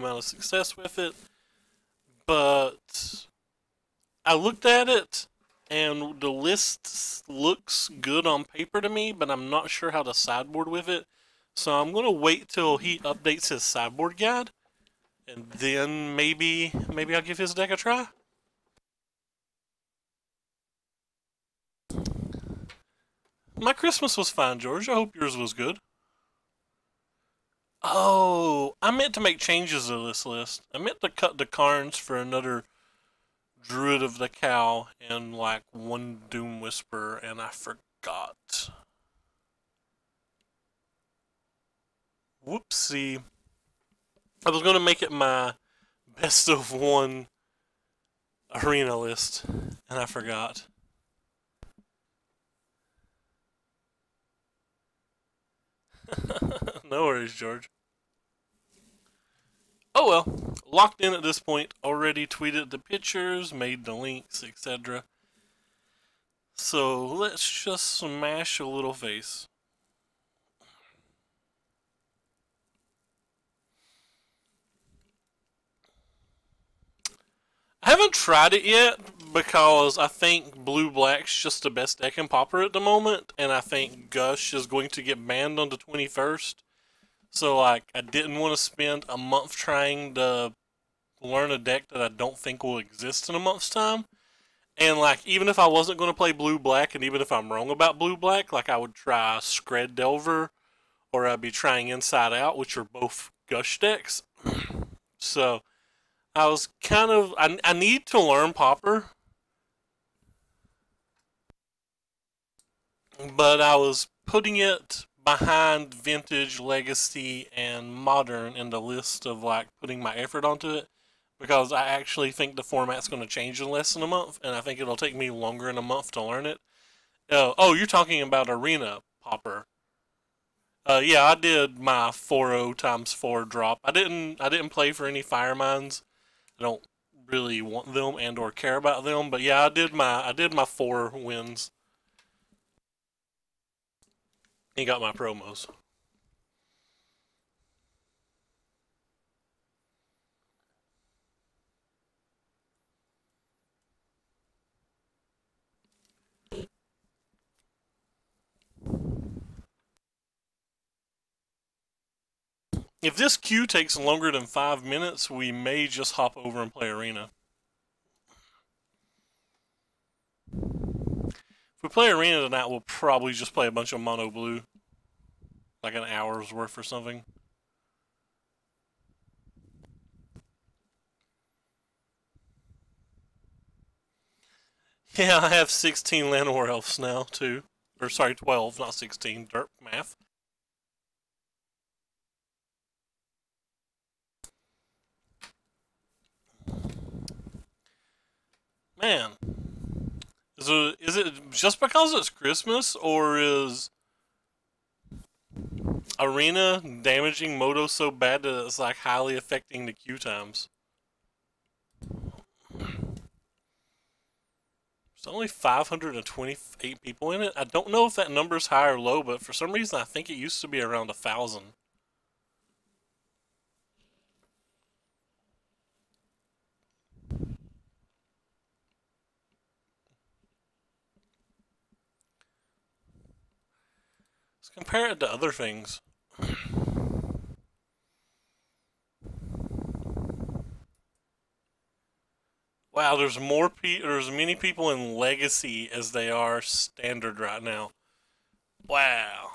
amount of success with it. But I looked at it, and the list looks good on paper to me, but I'm not sure how to sideboard with it. So I'm going to wait till he updates his sideboard guide, and then maybe I'll give his deck a try. My Christmas was fine, George. I hope yours was good. Oh, I meant to make changes to this list. I meant to cut the Karns for another Druid of the Cow and like one Doom Whisperer, and I forgot. Whoopsie. I was going to make it my best of one arena list, and I forgot. No worries, George. Oh well, locked in at this point, already tweeted the pictures, made the links, etc. So let's just smash a little face. I haven't tried it yet because I think Blue-Black's just the best deck in Pauper at the moment, and I think Gush is going to get banned on the 21st. So, like, I didn't want to spend a month trying to learn a deck that I don't think will exist in a month's time. And, like, even if I wasn't going to play Blue-Black, and even if I'm wrong about Blue-Black, like, I would try Scred Delver, or I'd be trying Inside Out, which are both Gush decks. So, I was kind of... I need to learn Pauper. But I was putting it behind Vintage, Legacy, and Modern in the list of, like, putting my effort onto it. Because I actually think the format's going to change in less than a month, and I think it'll take me longer than a month to learn it. Oh, you're talking about Arena Pauper. Yeah, I did my 4-0 times 4 drop. I didn't play for any Fire Mines. I don't really want them and or care about them, but yeah, I did my 4 wins. He got my promos. If this queue takes longer than 5 minutes, we may just hop over and play Arena. If we play Arena tonight, we'll probably just play a bunch of mono blue. Like an hour's worth or something. Yeah, I have 16 Llanowar Elves now, too. Or, sorry, 12, not 16. Derp math. Man. Is it just because it's Christmas, or is Arena damaging Moto so bad that it's like highly affecting the queue times? There's only 528 people in it. I don't know if that number's high or low, but for some reason I think it used to be around 1,000. Let's compare it to other things. Wow, there's there's many people in Legacy as they are Standard right now. Wow.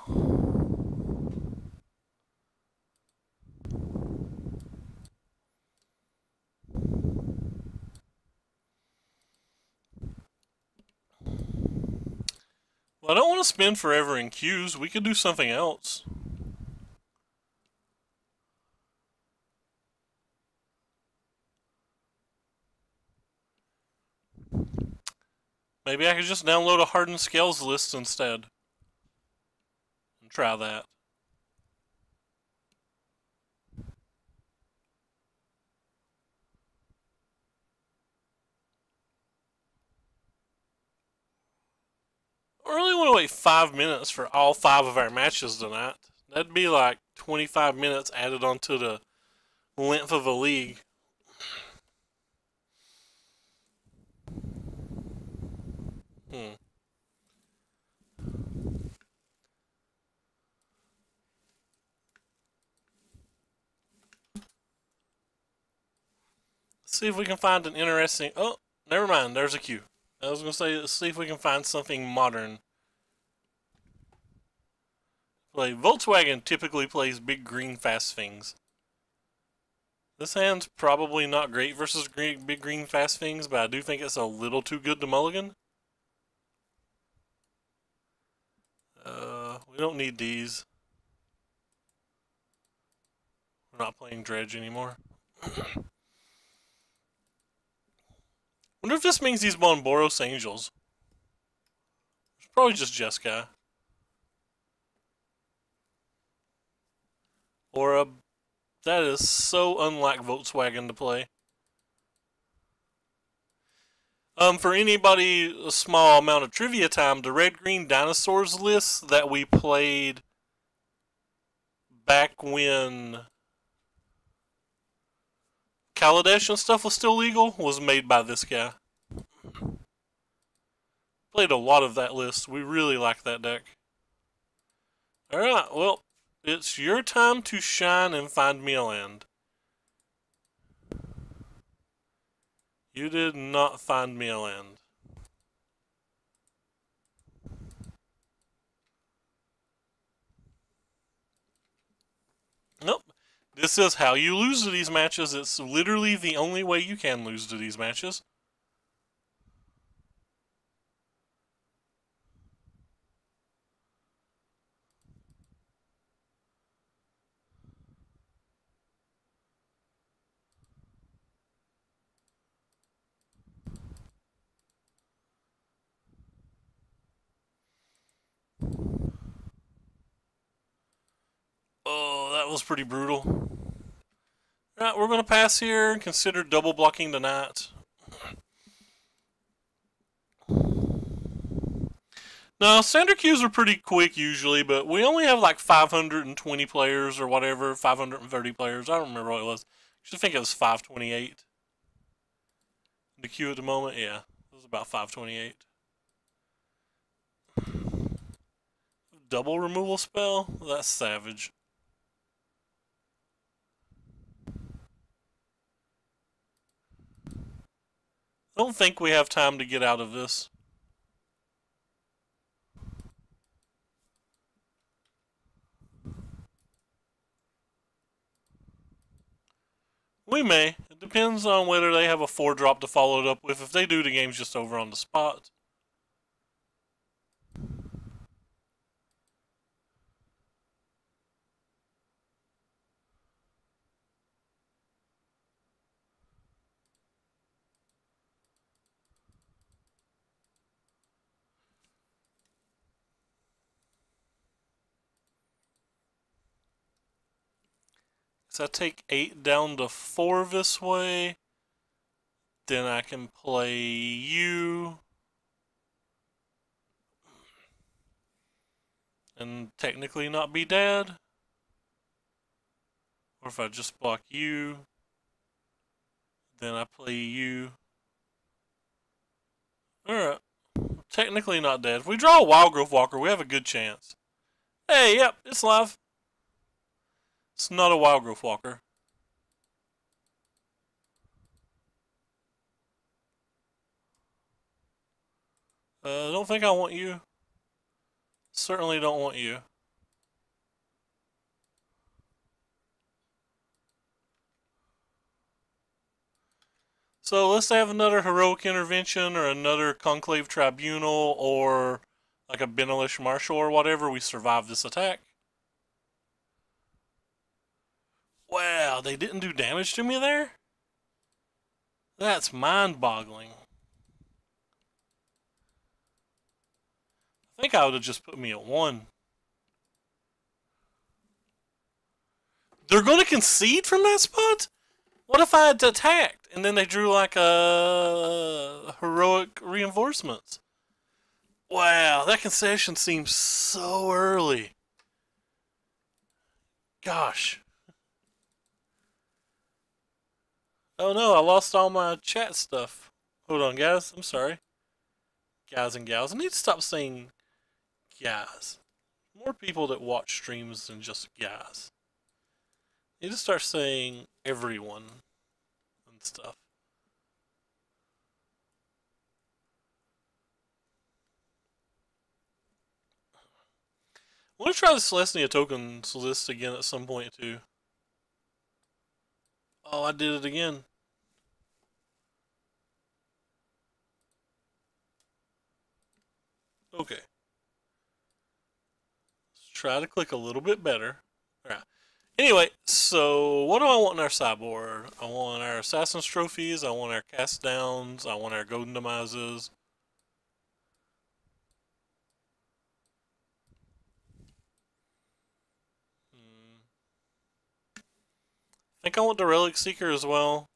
Well, I don't want to spend forever in queues. We could do something else. Maybe I could just download a Hardened Scales list instead. And try that. I really want to wait 5 minutes for all 5 of our matches tonight. That'd be like 25 minutes added onto the length of a league. Hmm. Let's see if we can find an interesting... Oh, never mind. There's a queue. I was going to say, let's see if we can find something modern. Volkswagen typically plays big green fast things. This hand's probably not great versus big green fast things, but I do think it's a little too good to mulligan. We don't need these. We're not playing Dredge anymore. Wonder if this means he's on Boros Angels. It's probably just Jeskai. Or a... That is so unlike Volkswagen to play. For anybody, a small amount of trivia time, the Red Green Dinosaurs list that we played back when Kaladesh and stuff was still legal was made by this guy. Played a lot of that list. We really like that deck. Alright, well, it's your time to shine and find me a land. You did not find me a land. Nope. This is how you lose to these matches. It's literally the only way you can lose to these matches. Oh, that was pretty brutal. Alright, we're going to pass here and consider double blocking tonight. No, standard queues are pretty quick usually, but we only have like 520 players or whatever, 530 players. I don't remember what it was. I think it was 528. The queue at the moment, yeah, it was about 528. Double removal spell? That's savage. I don't think we have time to get out of this. We may. It depends on whether they have a 4-drop to follow it up with. If they do, the game's just over on the spot. So I take 8 down to 4 this way. Then I can play you. And technically not be dead. Or if I just block you, then I play you. Alright. Technically not dead. If we draw a Wild Growth Walker, we have a good chance. Hey, yep, it's live. It's not a Wild Growth Walker. I don't think I want you. Certainly don't want you. So let's have another Heroic Intervention or another Conclave Tribunal or like a Benelish Marshal or whatever. We survive this attack. Wow, they didn't do damage to me there? That's mind-boggling. I think I would have just put me at 1. They're going to concede from that spot? What if I had attacked and then they drew like a heroic reinforcements? Wow, that concession seems so early. Gosh. Oh no, I lost all my chat stuff. Hold on, guys. I'm sorry. Guys and gals. I need to stop saying guys. More people that watch streams than just guys. I need to start saying everyone and stuff. I want to try the Celestia tokens list again at some point too. Oh, I did it again. Okay. Let's try to click a little bit better. Alright. Anyway, so what do I want in our sideboard? I want our Assassin's Trophies, I want our Cast Downs, I want our Golden Demises. I think I want the Relic Seeker as well.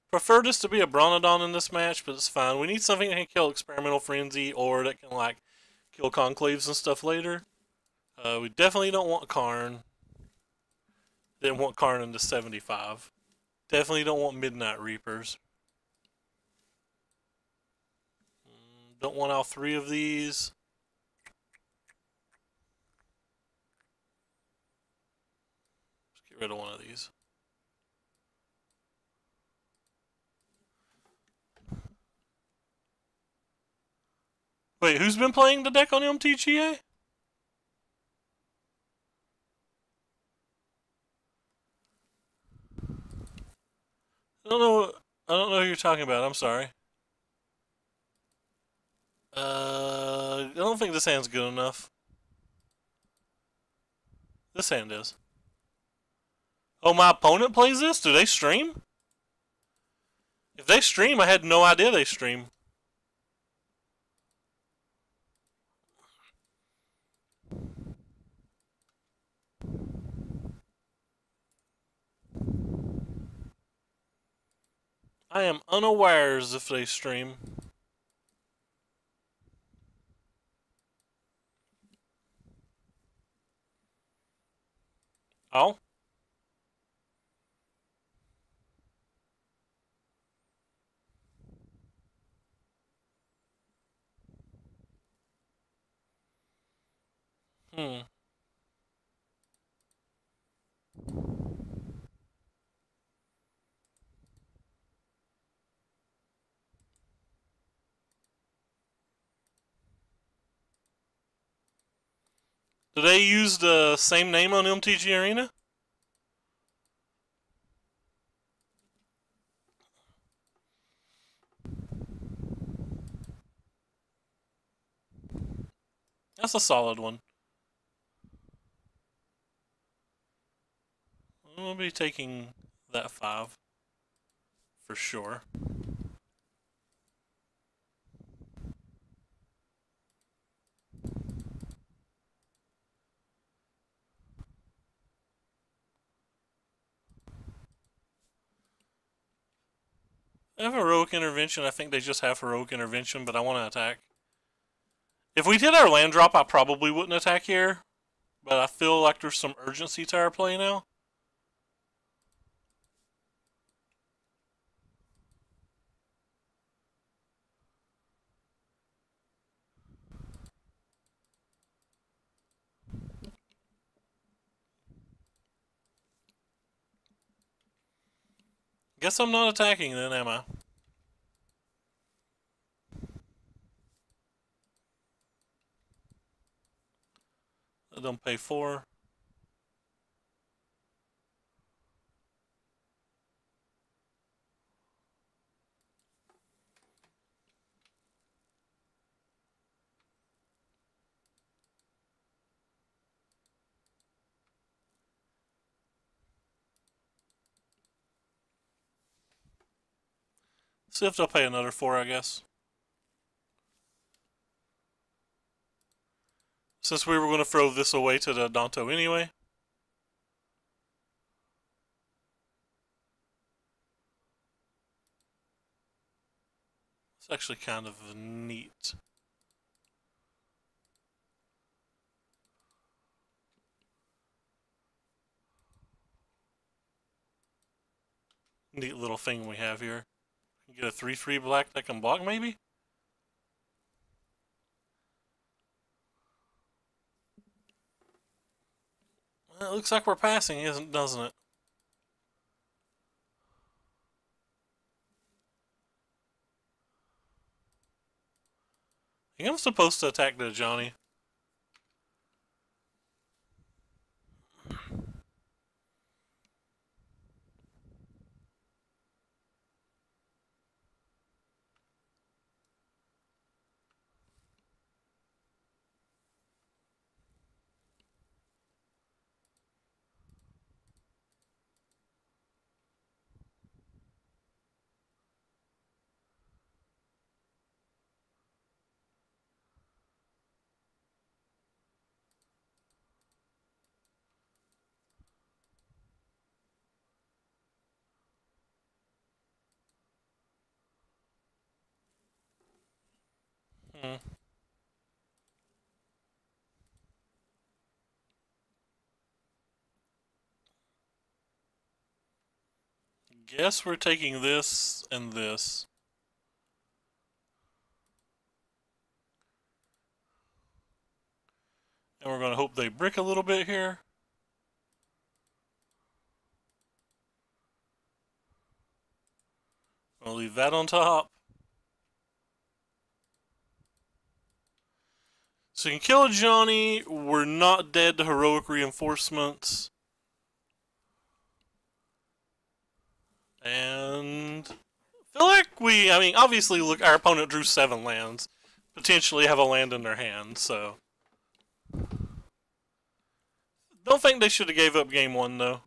Prefer this to be a Bronodon in this match, but it's fine. We need something that can kill Experimental Frenzy or that can, like, kill Conclaves and stuff later. We definitely don't want Karn. Didn't want Karn into 75. Definitely don't want Midnight Reapers. Don't want all three of these. Let's get rid of one of these. Wait, who's been playing the deck on MTGA? I don't know. I don't know who you're talking about. I'm sorry. I don't think this hand's good enough. This hand is. Oh, my opponent plays this? Do they stream? If they stream, I had no idea they stream. I am unawares if they stream. Oh? Hmm. Do they use the same name on MTG Arena? That's a solid one. I'm gonna be taking that 5 for sure. They have Heroic Intervention. I think they just have Heroic Intervention, but I want to attack. If we did our land drop, I probably wouldn't attack here. But I feel like there's some urgency to our play now. Guess I'm not attacking then, am I? I don't pay 4. See if they'll pay another 4, I guess. Since we were going to throw this away to the Danto anyway. It's actually kind of neat. Neat little thing we have here. Get a 3/3 black that can block, maybe? Well, it looks like we're passing, doesn't it? I think I'm supposed to attack the Johnny. Hmm. Guess we're taking this and this. And we're going to hope they brick a little bit here. I'll leave that on top. So you can kill a Johnny. We're not dead to heroic reinforcements. And I feel like I mean, obviously, look, our opponent drew 7 lands. Potentially have a land in their hand, so. Don't think they should have gave up game 1, though.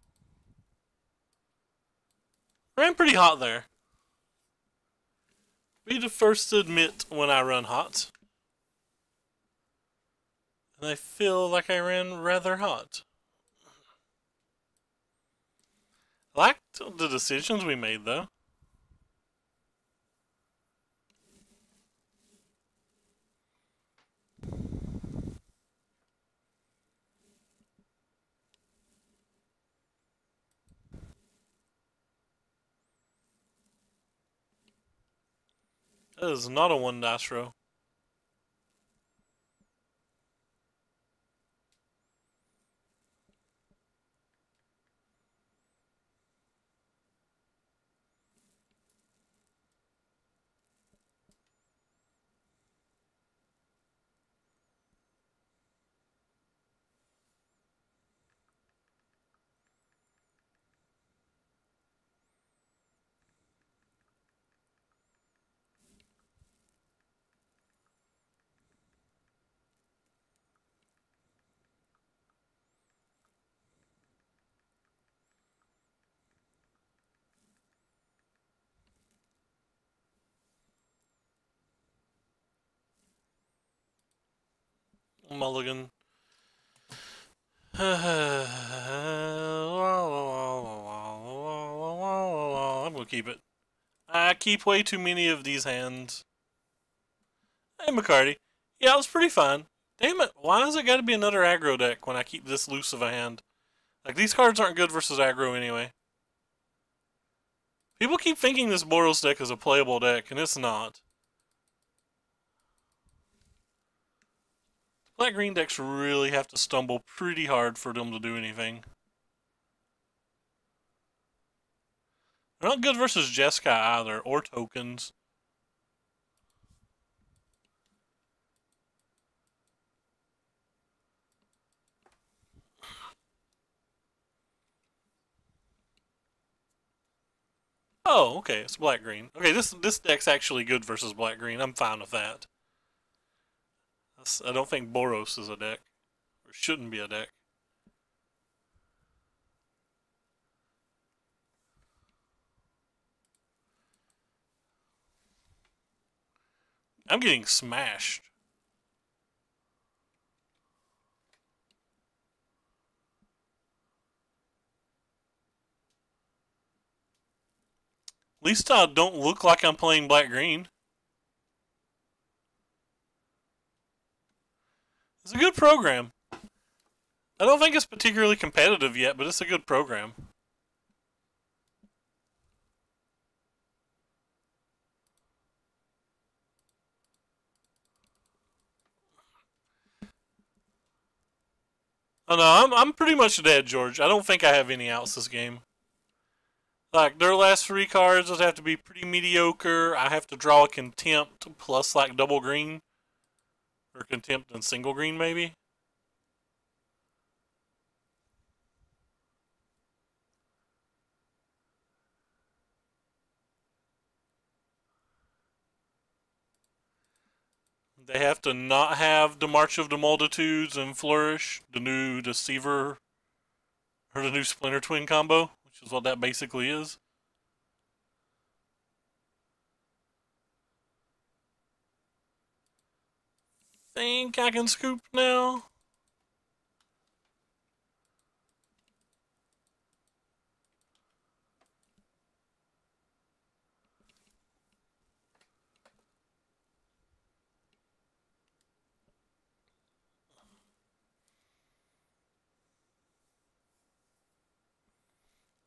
Ran pretty hot there. Be the first to admit when I run hot. And I feel like I ran rather hot. I liked the decisions we made, though. That is not a 1 dice row. Mulligan. I'm gonna keep it. I keep way too many of these hands. Hey, McCarty. Yeah, it was pretty fun. Damn it, why has it gotta be another aggro deck when I keep this loose of a hand? Like, these cards aren't good versus aggro anyway. People keep thinking this Boros deck is a playable deck, and it's not. Black-green decks really have to stumble pretty hard for them to do anything. They're not good versus Jeskai either, or tokens. Oh, okay, it's black-green. Okay, this deck's actually good versus black-green. I'm fine with that. I don't think Boros is a deck. Or shouldn't be a deck. I'm getting smashed. At least I don't look like I'm playing black-green. It's a good program. I don't think it's particularly competitive yet, but it's a good program. Oh no, I'm pretty much dead, George. I don't think I have any outs this game. Like, their last 3 cards would have to be pretty mediocre. I have to draw a Contempt plus, like, double green. Or Contempt and single green, maybe. They have to not have the March of the Multitudes and Flourish, the new Deceiver, or the new Splinter Twin combo, which is what that basically is. Think I can scoop now?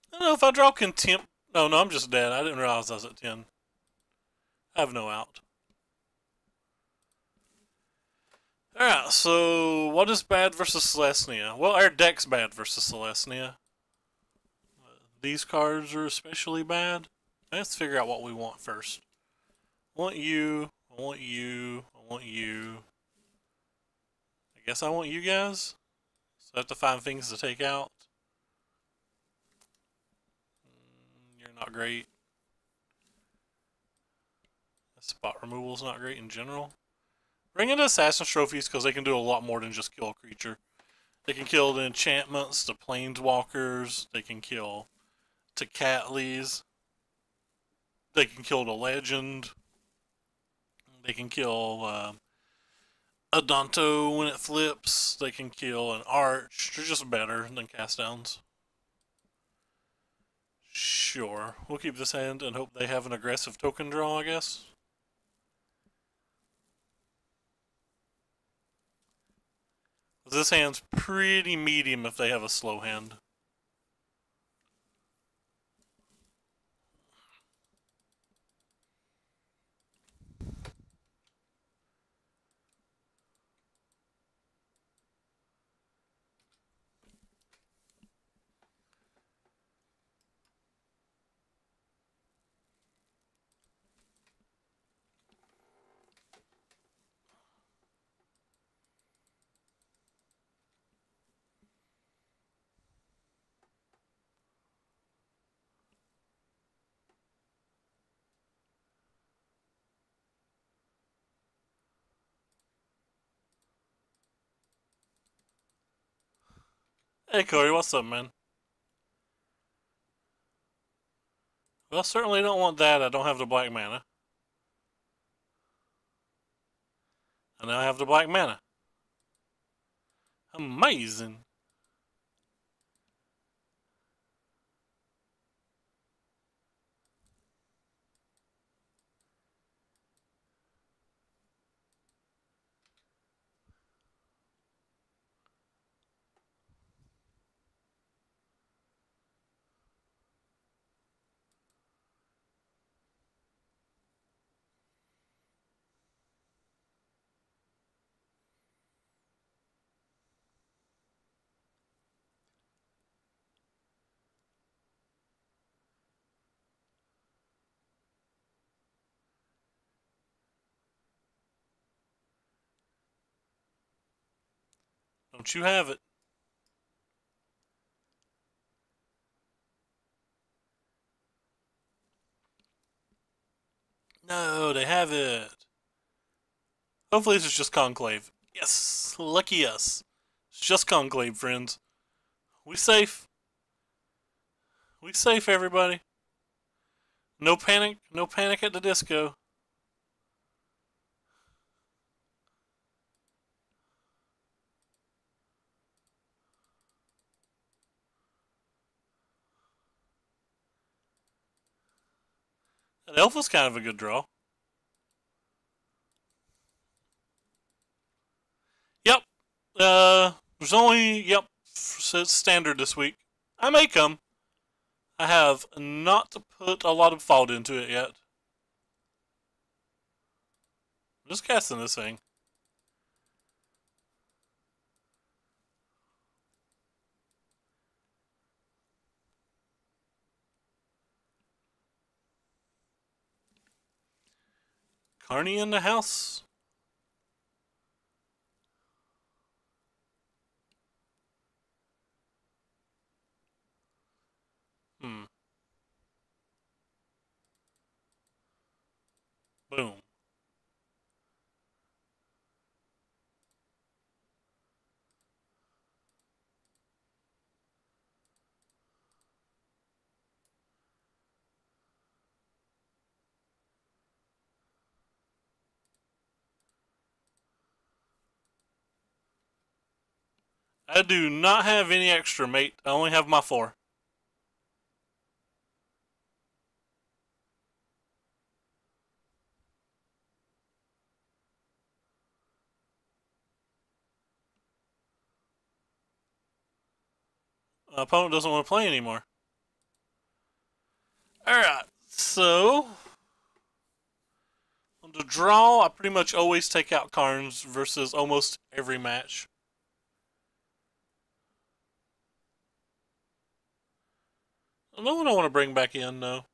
I don't know if I draw Contempt. No, I'm just dead. I didn't realize I was at 10. I have no out. Alright, so what is bad versus Celestia? Well, our deck's bad versus Celestia. These cards are especially bad. Let's figure out what we want first. I want you. I want you. I want you. I guess I want you guys. So I have to find things to take out. You're not great. Spot removal is not great in general. Bring in Assassin's Trophies because they can do a lot more than just kill a creature. They can kill the enchantments, the planeswalkers, they can kill Tecatlis, they can kill the legend, they can kill Adonto when it flips, they can kill an arch. They're just better than cast downs. Sure, we'll keep this hand and hope they have an aggressive token draw, I guess. This hand's pretty medium if they have a slow hand. Hey Corey, what's up, man? Well, certainly don't want that. I don't have the black mana. And now I have the black mana. Amazing. Don't you have it? No, they have it. Hopefully this is just Conclave. Yes, lucky us. It's just Conclave, friends. We safe. We safe, everybody. No panic at the disco. That elf was kind of a good draw. Yep. There's only, yep, it's standard this week. I may come. I have not put a lot of thought into it yet. I'm just casting this thing. Carney in the house. Hmm. Boom. I do not have any extra, mate. I only have my 4. My opponent doesn't want to play anymore. Alright, so on the draw, I pretty much always take out Karns versus almost every match. No one I want to bring back in, though.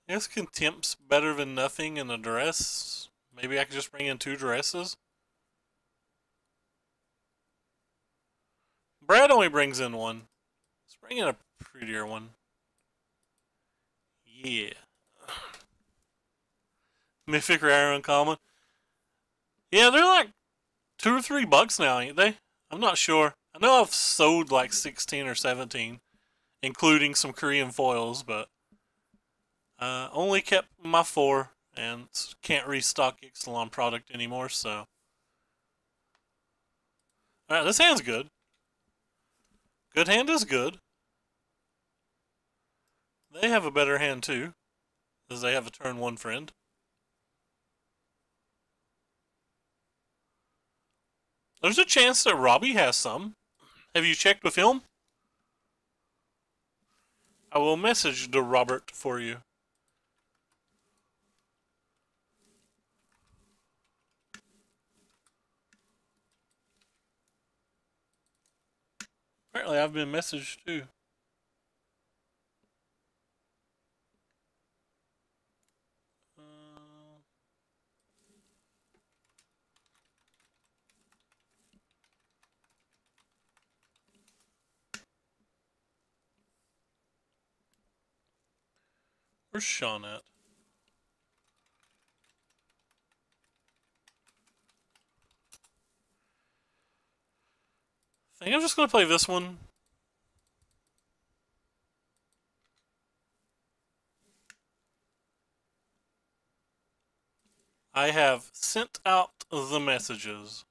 I guess Contempt's better than nothing in a dress. Maybe I could just bring in 2 dresses. Brad only brings in 1. Let's bring in a prettier one. Yeah. Mythic, rare, uncommon. Yeah, they're like $2 or $3 now, ain't they? I'm not sure. I know I've sold like 16 or 17, including some Korean foils, but only kept my 4 and can't restock Ixalan product anymore, so. Alright, this hand's good. Good hand is good. They have a better hand too, as they have a turn 1 friend. There's a chance that Robbie has some. Have you checked with him? I will message the Robert for you. Apparently I've been messaged too. Where's Sean at? I think I'm just going to play this one. I have sent out the messages.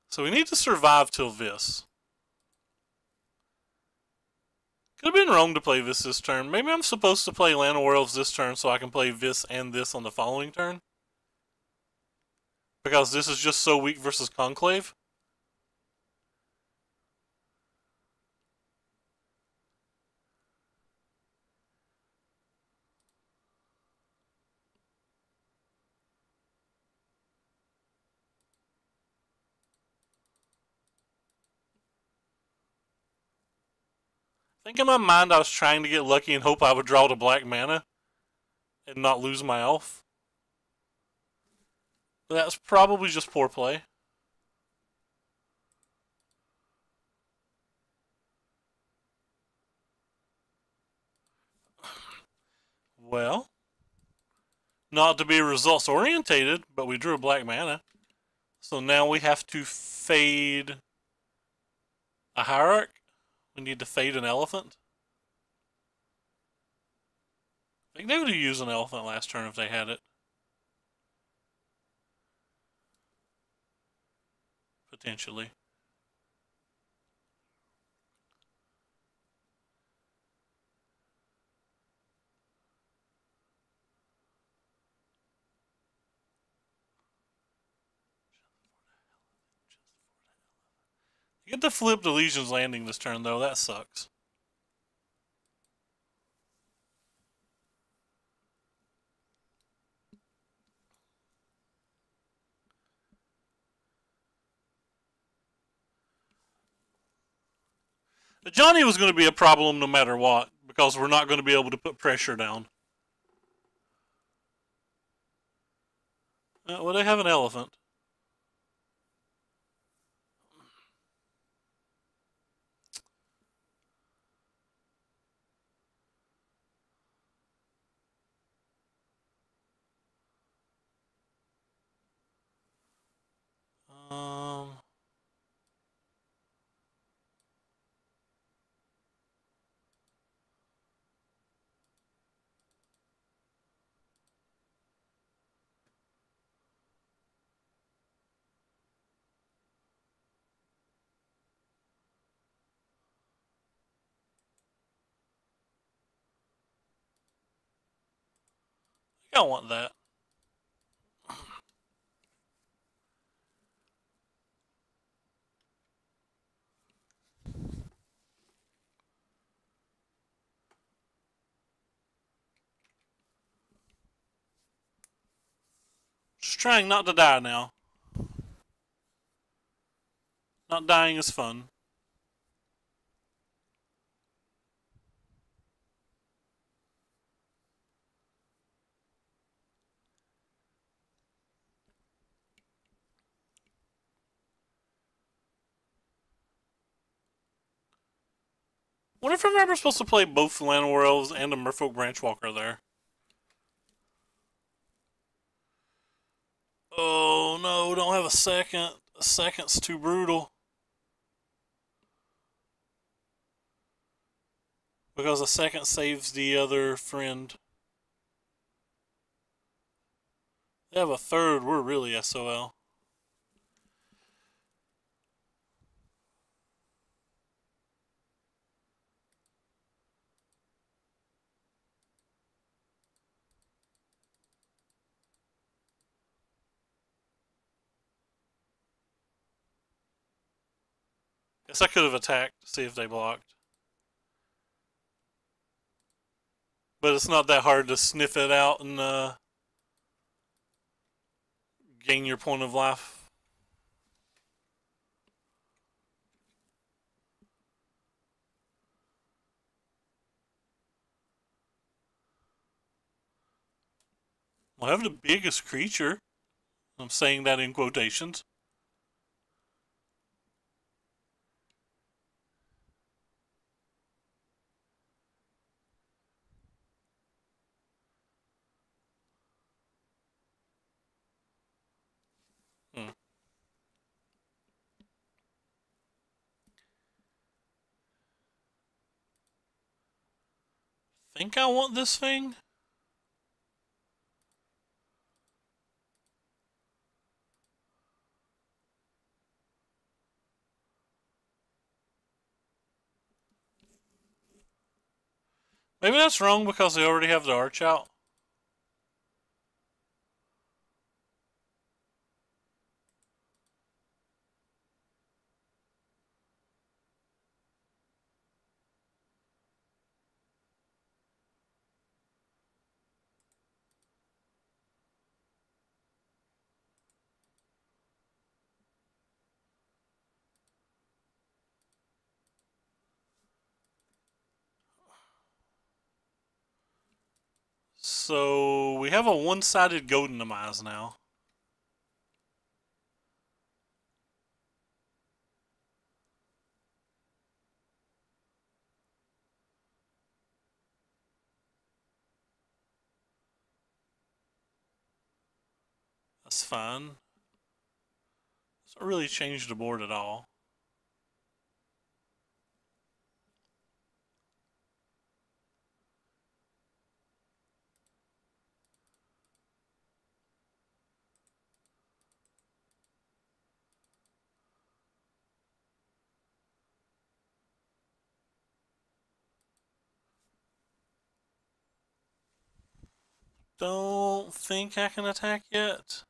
So we need to survive till this. Could have been wrong to play this turn. Maybe I'm supposed to play Land of Worlds this turn so I can play this and this on the following turn. Because this is just so weak versus Conclave. I think in my mind I was trying to get lucky and hope I would draw the black mana and not lose my elf. But that's probably just poor play. Well, not to be results orientated, but we drew a black mana. So now we have to fade a hierarch. We need to fade an elephant. I think they would have used an elephant last turn if they had it. Potentially. You get to flip the Legion's Landing this turn, though. That sucks. Johnny was going to be a problem no matter what, because we're not going to be able to put pressure down. Well, they have an elephant. Um, I don't want that. Just trying not to die now. Not dying is fun. What if I'm ever supposed to play both the Llanowar Elves and a Merfolk Branchwalker there? Oh no, don't have a second. A second's too brutal. Because a second saves the other friend. They have a third, we're really SOL. Guess I could have attacked to see if they blocked. But it's not that hard to sniff it out and gain your point of life. I have the biggest creature. I'm saying that in quotations. Hmm. Think I want this thing? Maybe that's wrong because they already have the arch out. So we have a one-sided Godinamize now. That's fine. Doesn't really change the board at all. Don't think I can attack yet.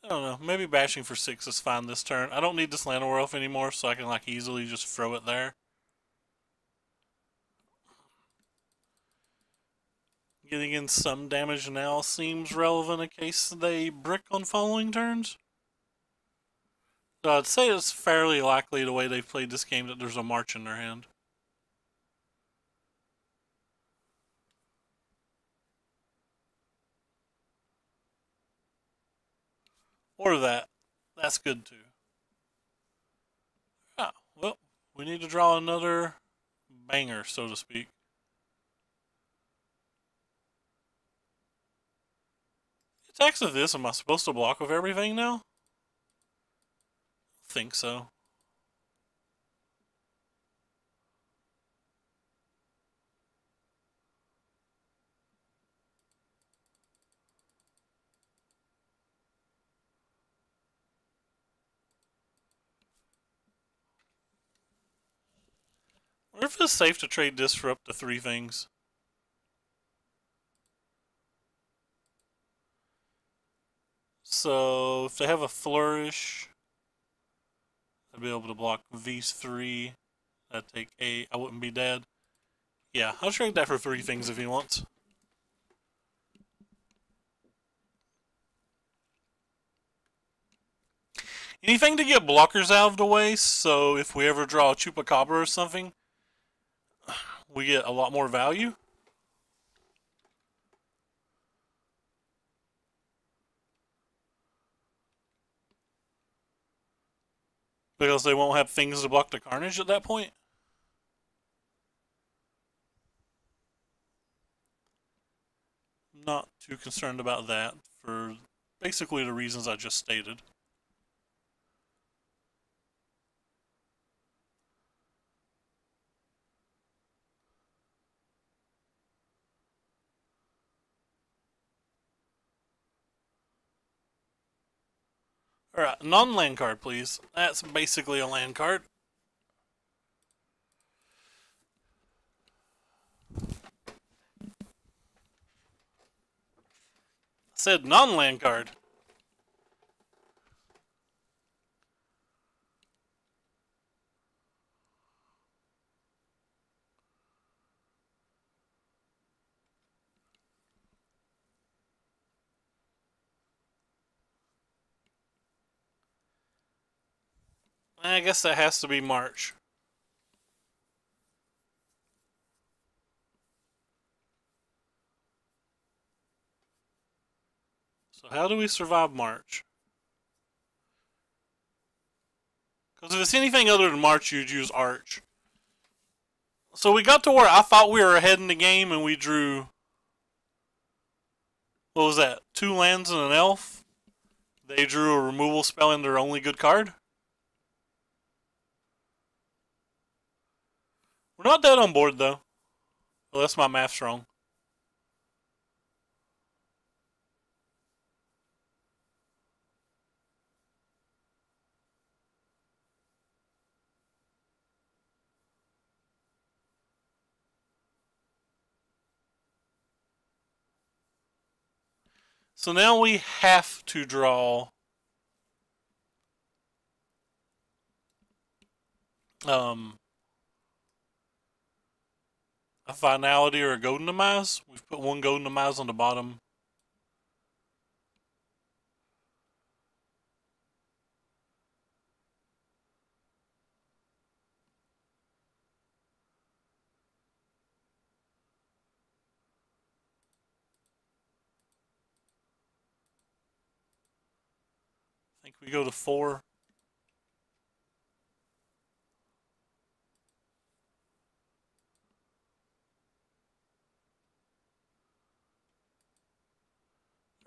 I don't know. Maybe bashing for 6 is fine this turn. I don't need this Llanowar Elf anymore, so I can like easily just throw it there. Getting in some damage now seems relevant in case they brick on following turns. So I'd say it's fairly likely the way they've played this game that there's a march in their hand. Or that. That's good too. Oh, well, we need to draw another banger, so to speak. Attacks of this, am I supposed to block with everything now? I think so. Or if it's safe to trade this for up to 3 things. So if they have a flourish, I'd be able to block these 3. That'd take 8. I wouldn't be dead. Yeah, I'll trade that for 3 things if he wants. Anything to get blockers out of the way, so if we ever draw a Chupacabra or something, we get a lot more value. Because they won't have things to block the Carnage at that point. Not too concerned about that for basically the reasons I just stated. Alright, non-land card, please. That's basically a land card. I said non-land card. I guess that has to be March. So how do we survive March? Because if it's anything other than March, you'd use Arch. So we got to where I thought we were ahead in the game and we drew... What was that? 2 lands and an elf? They drew a removal spell in their only good card? We're not dead on board, though. Unless my math's wrong. So now we have to draw a Finality or a Golden Demise. We've put 1 Golden Demise on the bottom. I think we go to 4.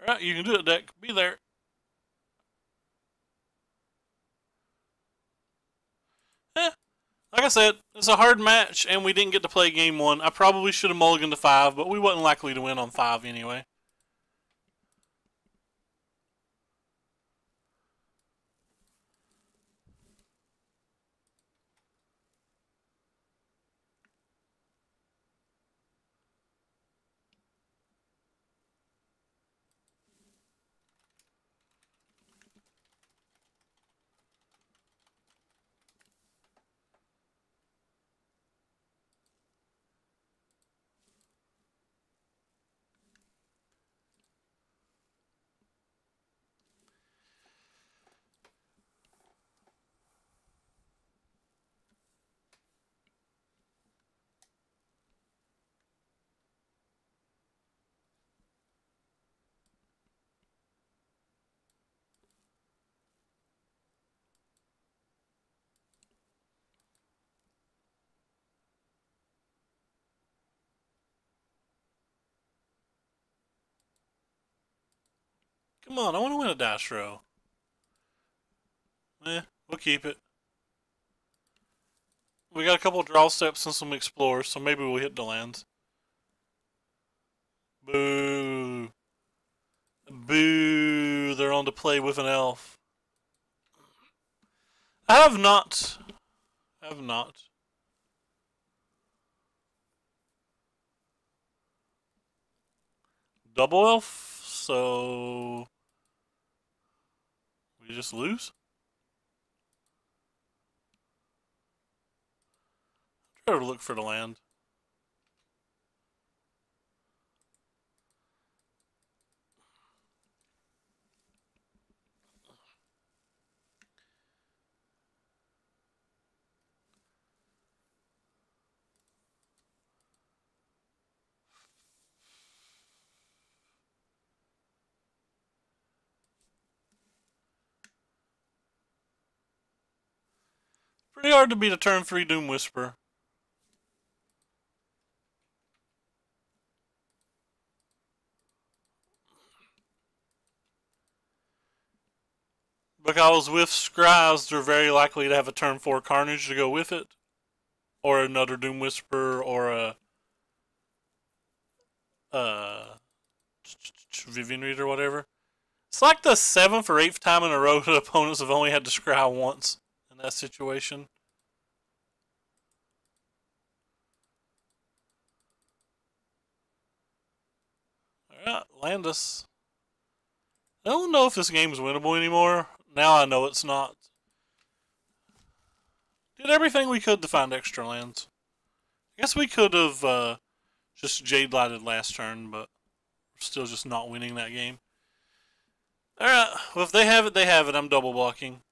Alright, you can do it, deck. Be there. Eh, like I said, it's a hard match, and we didn't get to play game 1. I probably should have mulliganed to 5, but we wasn't likely to win on 5 anyway. Come on, I want to win a dash row. We'll keep it. We got a couple draw steps and some explorers, so maybe we'll hit the lands. Boo. Boo. They're on to play with an elf. I have not. I have not. Double elf, so we just lose? Try to look for the land. Pretty hard to beat a turn 3 Doom Whisper. Because with Scries, they're very likely to have a turn 4 Carnage to go with it. Or another Doom Whisper, or a Vivian Reader, or whatever. It's like the 7th or 8th time in a row that opponents have only had to scry once in that situation. Alright, Landis. I don't know if this game is winnable anymore. Now I know it's not. Did everything we could to find extra lands. I guess we could have just Jade Lighted last turn, but we're still just not winning that game. Alright, well if they have it, they have it. I'm double blocking.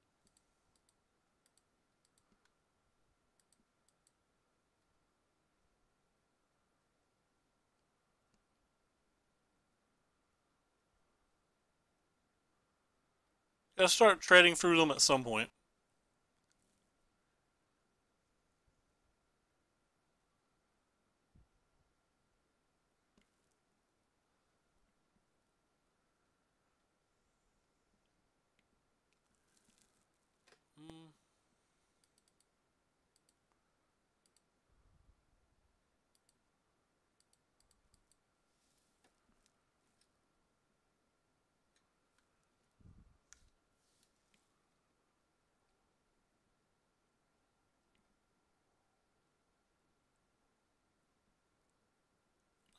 Gotta start trading through them at some point.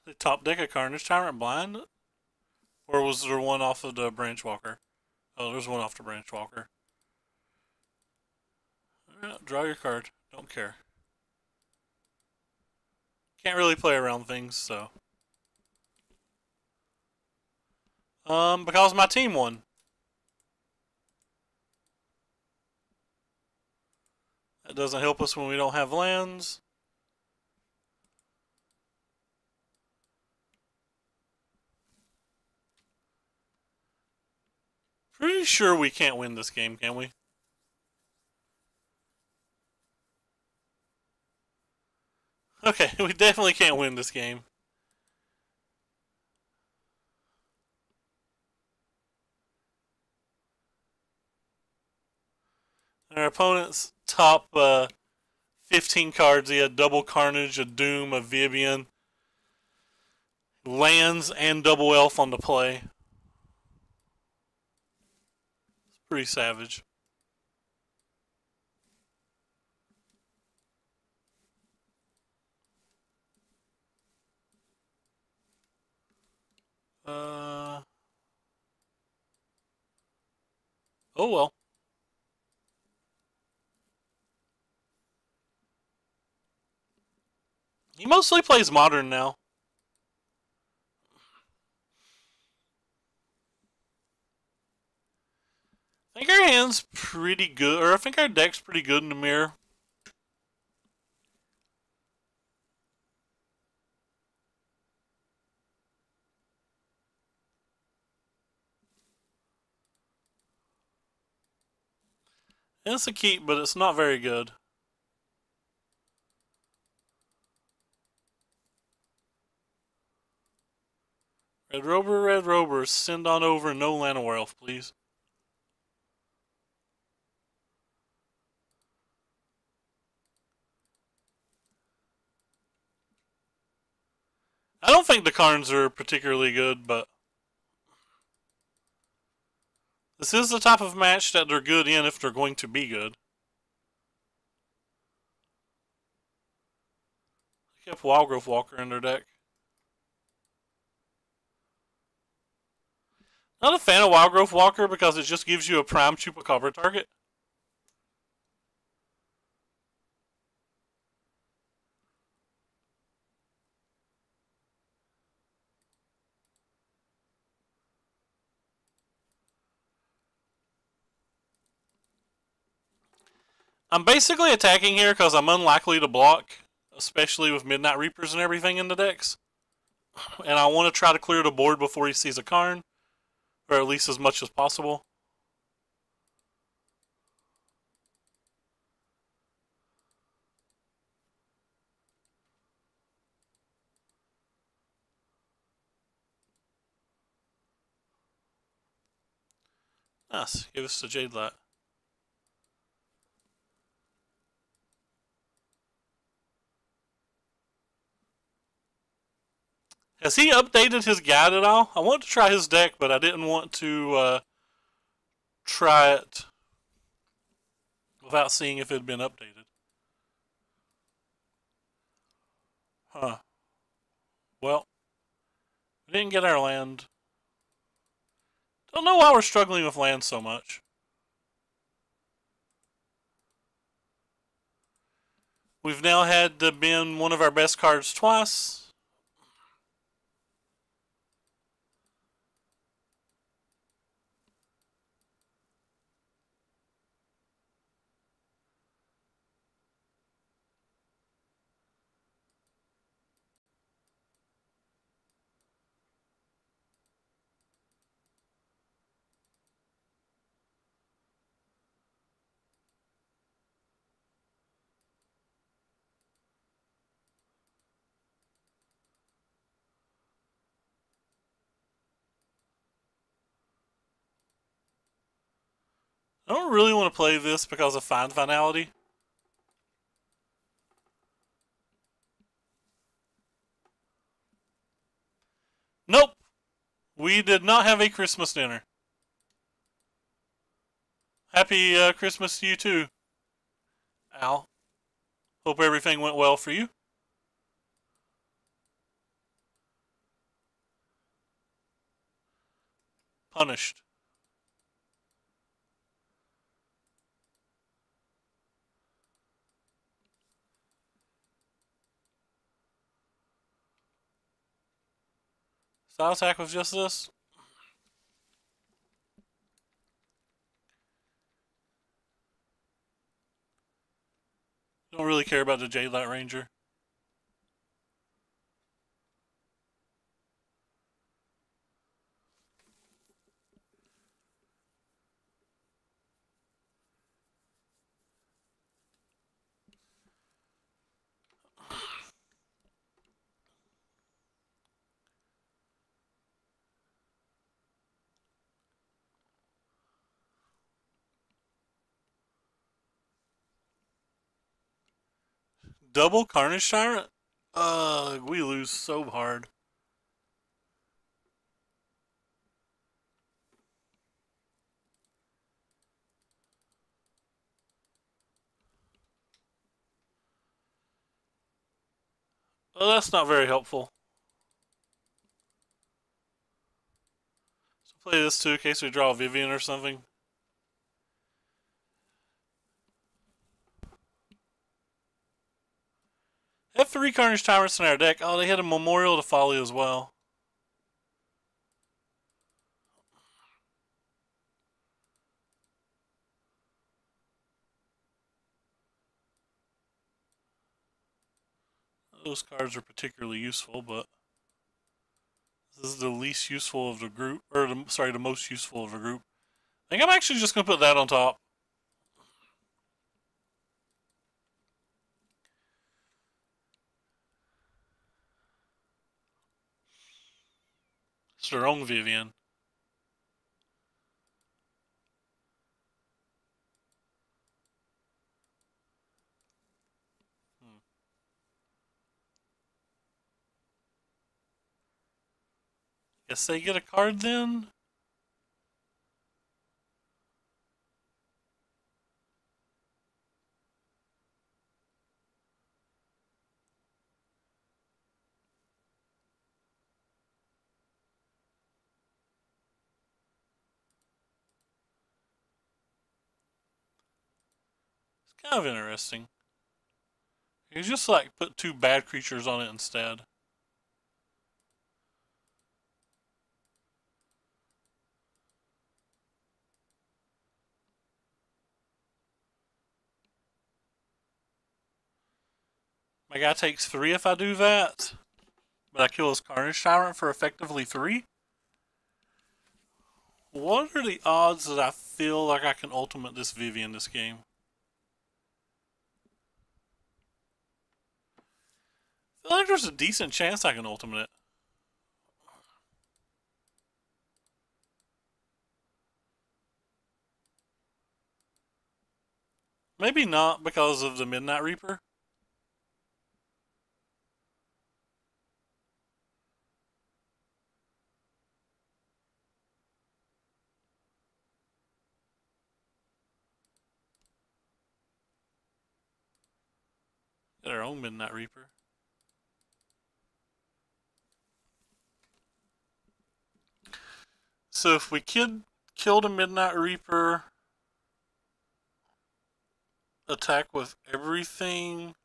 The top deck of Carnage Tyrant blind? Or was there one off of the Branch Walker? Oh, there's one off the Branch Walker. Alright, draw your card. Don't care. Can't really play around things, so. Because my team won. That doesn't help us when we don't have lands. Pretty sure we can't win this game, can we? Okay, we definitely can't win this game. Our opponent's top 15 cards, he had double Carnage, a Doom, a Vivian, lands, and double Elf on the play. It's pretty savage. Oh well. He mostly plays Modern now. I think our hand's pretty good, or I think our deck's pretty good in the mirror. It's a keep, but it's not very good. Red Rover, send on over no Llanowar Elf, please. I don't think the Karns are particularly good, but this is the type of match that they're good in if they're going to be good. They kept Wildgrowth Walker in their deck. Not a fan of Wildgrowth Walker because it just gives you a prime Chupacabra target. I'm basically attacking here because I'm unlikely to block, especially with Midnight Reapers and everything in the decks. And I want to try to clear the board before he sees a Karn, or at least as much as possible. Nice, give us the Jade Light. Has he updated his guide at all? I want to try his deck, but I didn't want to try it without seeing if it had been updated. Huh. Well, we didn't get our land. Don't know why we're struggling with land so much. We've now had to bin one of our best cards twice. I don't really want to play this because of Find Finality. Nope! We did not have a Christmas dinner. Happy Christmas to you too, Al. Hope everything went well for you. Punished. Style attack was just this. Don't really care about the Jade Light Ranger. Double Carnage Tyrant? We lose so hard. Well, that's not very helpful. So play this too in case we draw a Vivian or something. Have 3 Carnage Tyrants in our deck. Oh, they had a Memorial to Folly as well. Those cards are particularly useful, but this is the least useful of the group, or the most useful of the group. I think I'm actually just going to put that on top. It's their own Vivian. Guess they get a card then? It's kind of interesting. You just like put 2 bad creatures on it instead. My guy takes 3 if I do that, but I kill his Carnage Tyrant for effectively 3? What are the odds that I feel like I can ultimate this Vivian this game? I feel like there's a decent chance I can ultimate it. Maybe not because of the Midnight Reaper. Get our own Midnight Reaper. So if we killed a Midnight Reaper, attack with everything,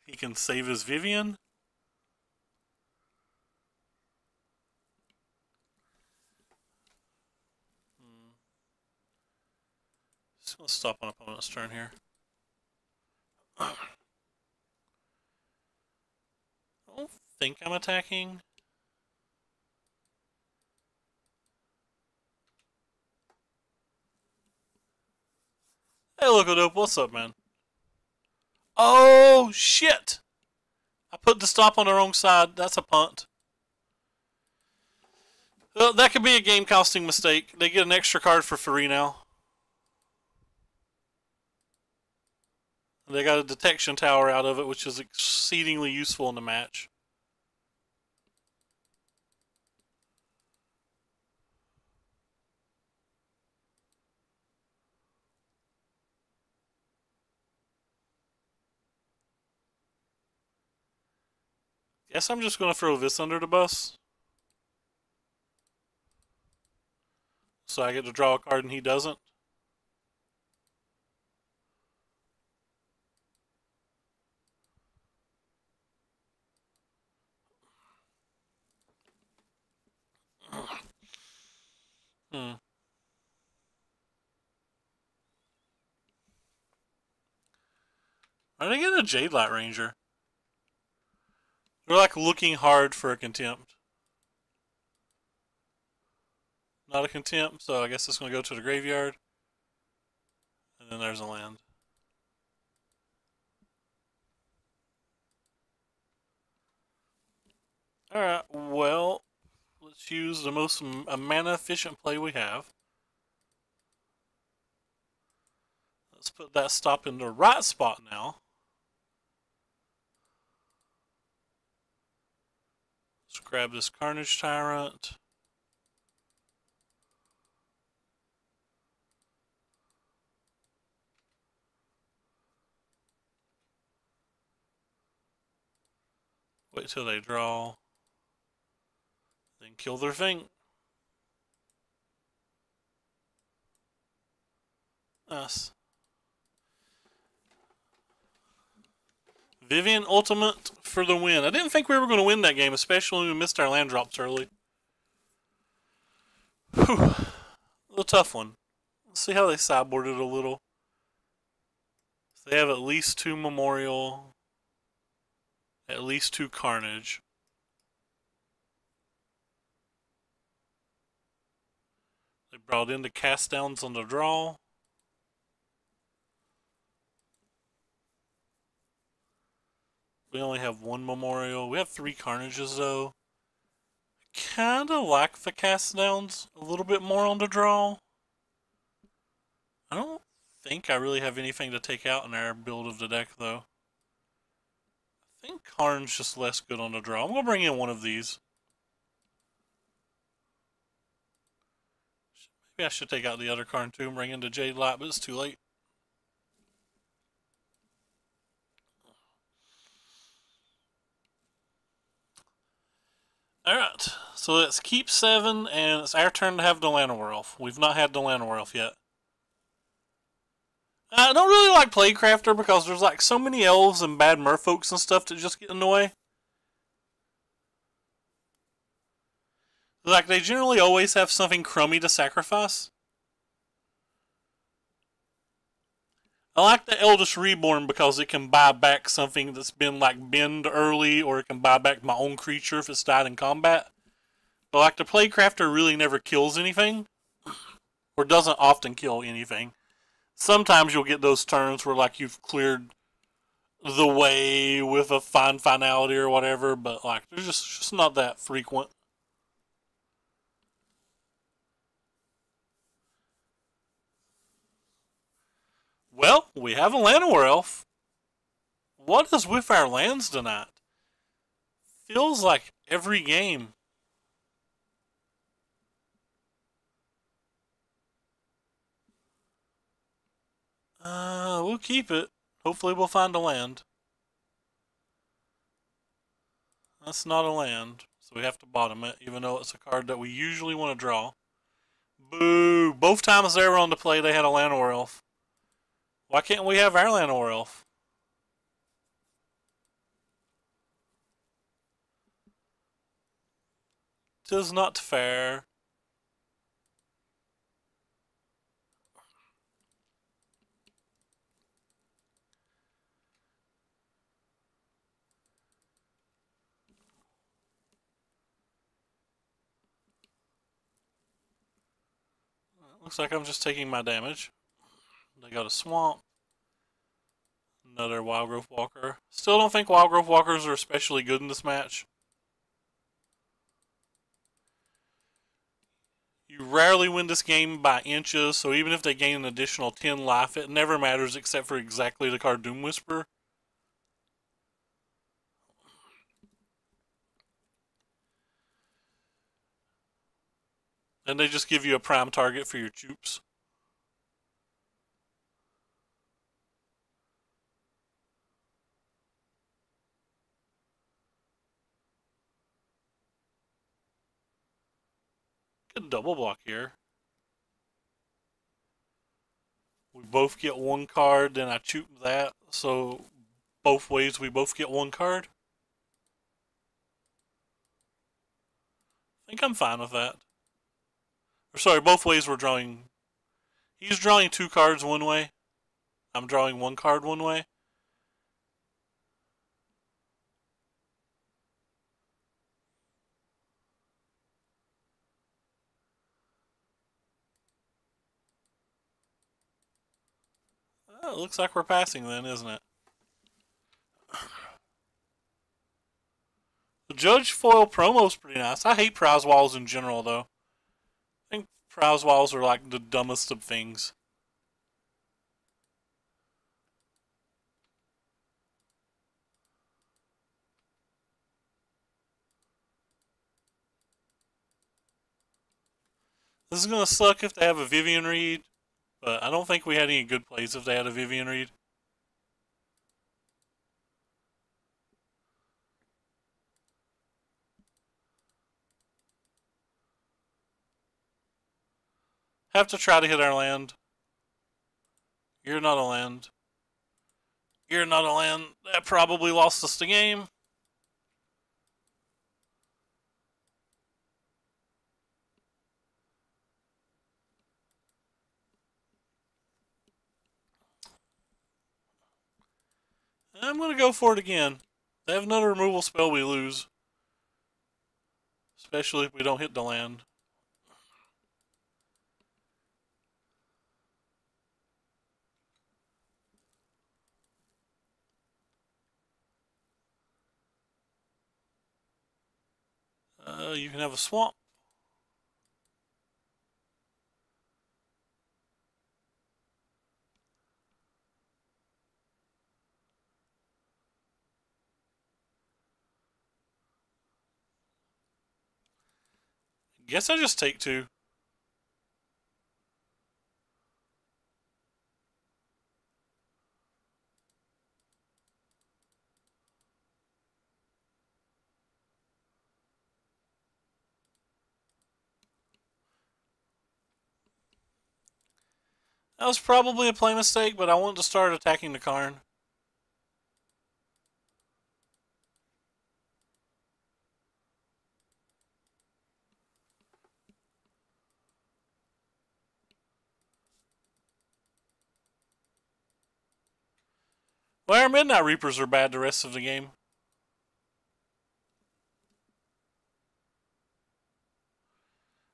he can save his Vivian. Just gonna stop on opponent's turn here. I don't think I'm attacking. Hey, look it up. What's up, man? Oh, shit! I put the stop on the wrong side. That's a punt. Well, that could be a game costing mistake. They get an extra card for free now. They got a detection tower out of it, which is exceedingly useful in the match. Guess I'm just going to throw this under the bus. So I get to draw a card and he doesn't. Are they getting a Jade Light Ranger? They're like looking hard for a contempt. Not a contempt, so I guess it's going to go to the graveyard. And then there's a land. Alright, well, let's use the most mana efficient play we have. Let's put that stop in the right spot now. Let's grab this Carnage Tyrant. Wait till they draw. Then kill their thing. Nice. Vivian Ultimate for the win. I didn't think we were going to win that game, especially when we missed our land drops early. Whew. A tough one. Let's see how they sideboarded a little. So they have at least 2 Memorial, at least 2 Carnage. They brought in the cast downs on the draw. we only have one memorial. We have 3 carnages though. Kinda like the cast downs a little bit more on the draw. I don't think I really have anything to take out in our build of the deck though. I think Karn's just less good on the draw. I'm gonna bring in one of these. Maybe I should take out the other Karn too and bring in the Jade Light, but it's too late. Alright, so let's keep 7, and it's our turn to have the Llanowar Elf. We've not had the Llanowar Elf yet. I don't really like Plaguecrafter because there's like so many elves and bad merfolks and stuff that just get in the way. Like, they generally always have something crummy to sacrifice. I like the Eldest Reborn because it can buy back something that's been like binned early, or it can buy back my own creature if it's died in combat. But like the Plaguecrafter really never kills anything, or doesn't often kill anything. Sometimes you'll get those turns where like you've cleared the way with a fine finality or whatever, but like they're just not that frequent. Well, we have a Llanowar Elf. What is with our lands tonight? Feels like every game. We'll keep it. Hopefully we'll find a land. That's not a land, so we have to bottom it, even though it's a card that we usually want to draw. Boo! Both times they were on the play, they had a Llanowar Elf. Why can't we have our Llanowar Elf? Tis not fair. Looks like I'm just taking my damage. They got a Swamp. Another Wildgrowth Walker. Still don't think Wildgrowth Walkers are especially good in this match. You rarely win this game by inches, so even if they gain an additional 10 life, it never matters except for exactly the card Doom Whisper. And they just give you a prime target for your troops. Good double block here. We both get one card, then I choop that, so both ways we both get one card. I think I'm fine with that. Or sorry, both ways we're drawing. He's drawing 2 cards one way. I'm drawing 1 card one way. Oh, it looks like we're passing then, isn't it? The Judge Foil promo's pretty nice. I hate prize walls in general, though. I think prize walls are like the dumbest of things. This is going to suck if they have a Vivian Reed, but I don't think we had any good plays if they had a Vivian Reed. Have to try to hit our land. You're not a land. You're not a land. That probably lost us the game. I'm going to go for it again. They have another removal spell, we lose. Especially if we don't hit the land. You can have a swamp. Guess I just take 2. That was probably a play mistake, but I wanted to start attacking the Karn. Well, our Midnight Reapers are bad the rest of the game.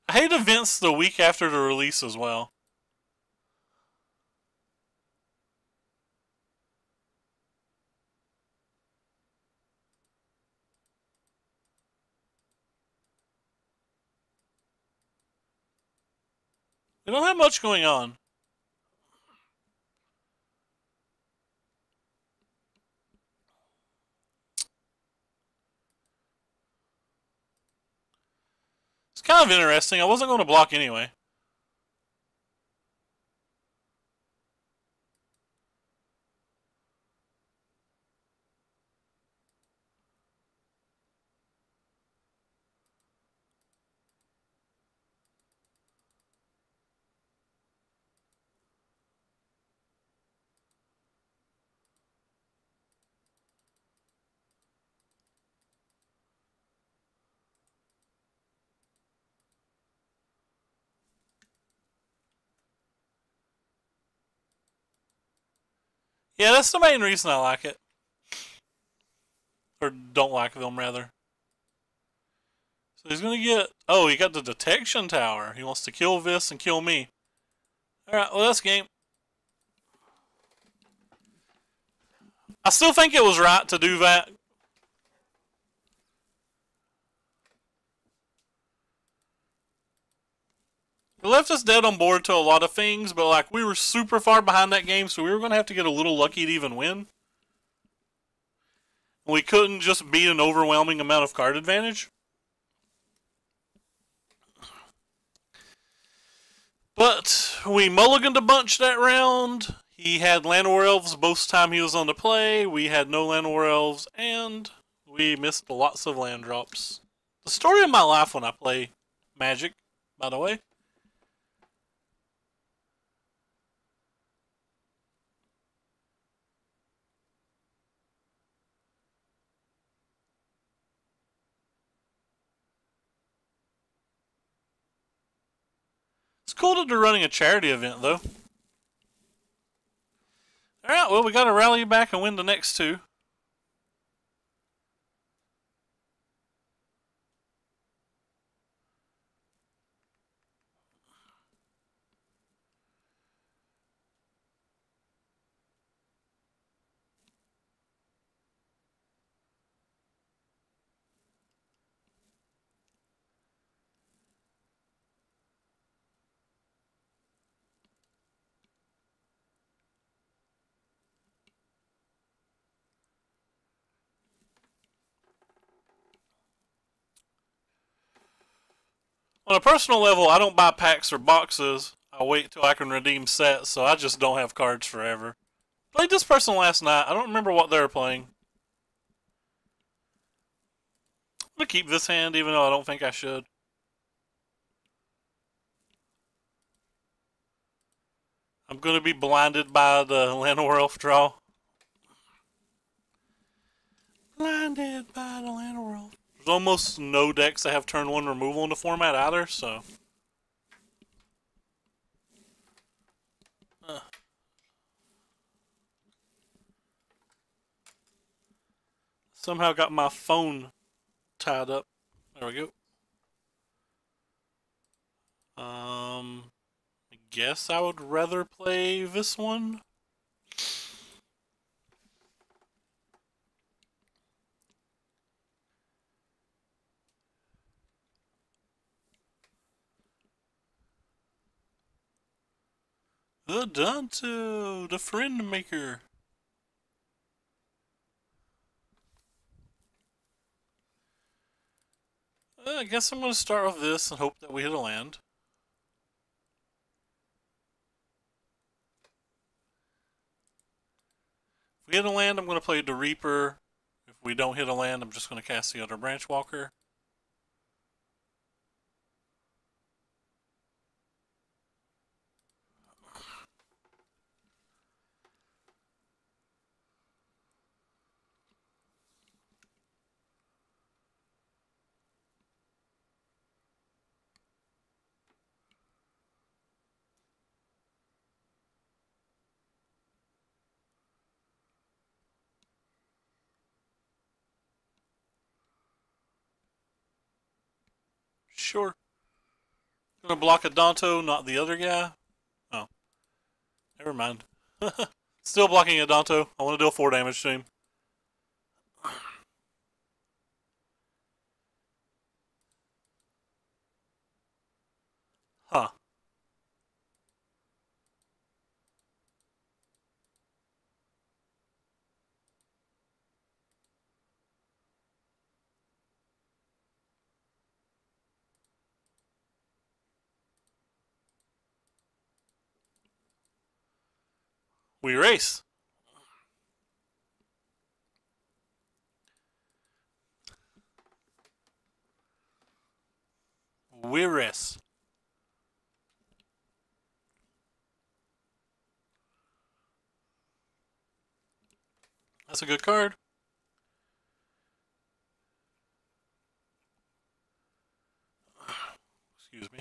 I hate events the week after the release as well. We don't have much going on. It's kind of interesting. I wasn't going to block anyway. Yeah, that's the main reason I like it. Or don't like them, rather. So he's going to get... Oh, he got the detection tower. He wants to kill this and kill me. Alright, well, that's game. I still think it was right to do that. It left us dead on board to a lot of things, but like we were super far behind that game, so we were going to have to get a little lucky to even win. We couldn't just beat an overwhelming amount of card advantage. But we mulliganed a bunch that round. He had Llanowar Elves both time he was on the play. We had no Llanowar Elves, and we missed lots of land drops. The story of my life when I play Magic, by the way. It's cool that they're running a charity event, though. Alright, well, we got to rally back and win the next 2. On a personal level, I don't buy packs or boxes. I wait till I can redeem sets, so I just don't have cards forever. Played this person last night. I don't remember what they were playing. I'm going to keep this hand, even though I don't think I should. I'm going to be blinded by the Llanowar Elf draw. Blinded by the Llanowar Elf. There's almost no decks that have turn 1 removal in the format either, so... Somehow got my phone tied up. There we go. I guess I would rather play this one. The Danto, the friend maker. I guess I'm going to start with this and hope that we hit a land. If we hit a land, I'm going to play the Reaper. If we don't hit a land, I'm just going to cast the other Branch Walker. Sure. Gonna block a Danto, not the other guy. Oh, never mind. Still blocking a Danto. I want to deal 4 damage to him. Huh. We race. We race. That's a good card. Excuse me.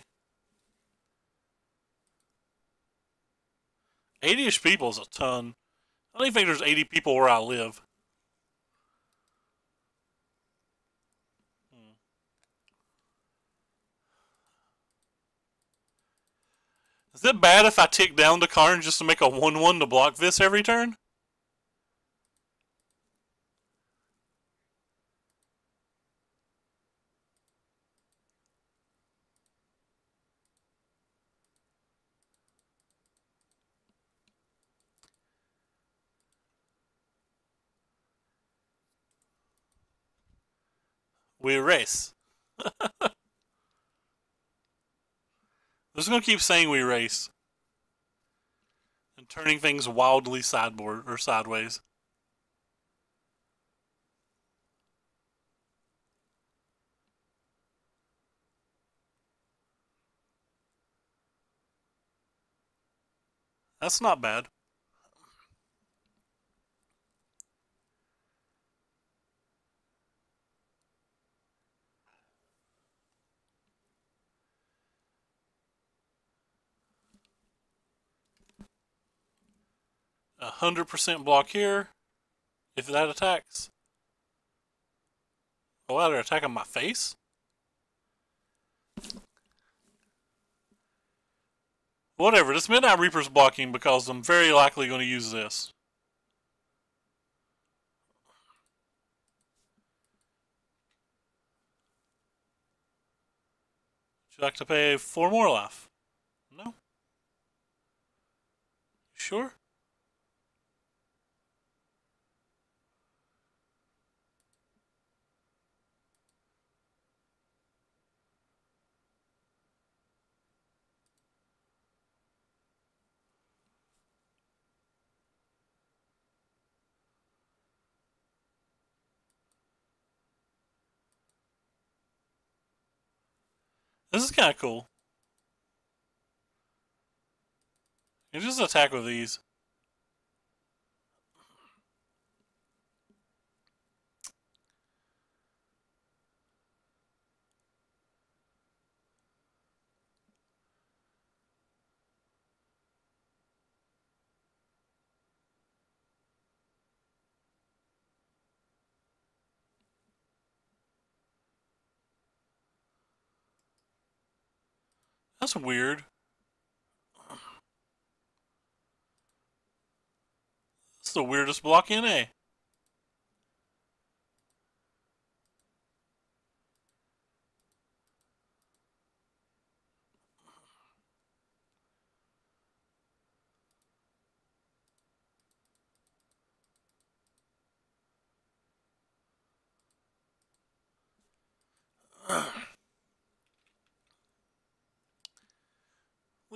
80-ish people is a ton. I don't even think there's 80 people where I live. Is it bad if I tick down the Karn just to make a 1-1 to block this every turn? We race. I'm just gonna keep saying we race. And turning things wildly sideboard or sideways. That's not bad. A 100% block here. If that attacks. Oh wow, they're attacking my face? Whatever, this Midnight Reaper's blocking because I'm very likely going to use this. Would you like to pay 4 more life? No? Sure? This is kind of cool. You just attack with these. That's weird. That's the weirdest block in A.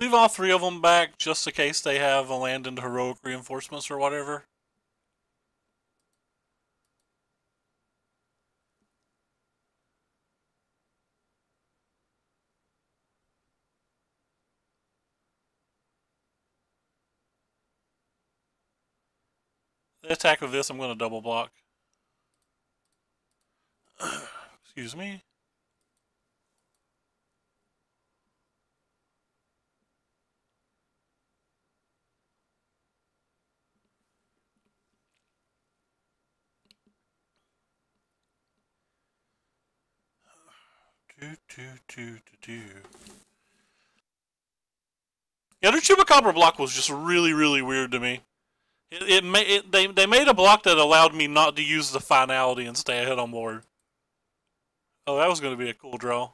Leave all three of them back just in case they have a land into heroic reinforcements or whatever. The attack of this, I'm going to double block. Excuse me. Yeah, their Chupacabra block was just really, really weird to me. They made a block that allowed me not to use the finality and stay ahead on board. Oh, that was going to be a cool draw.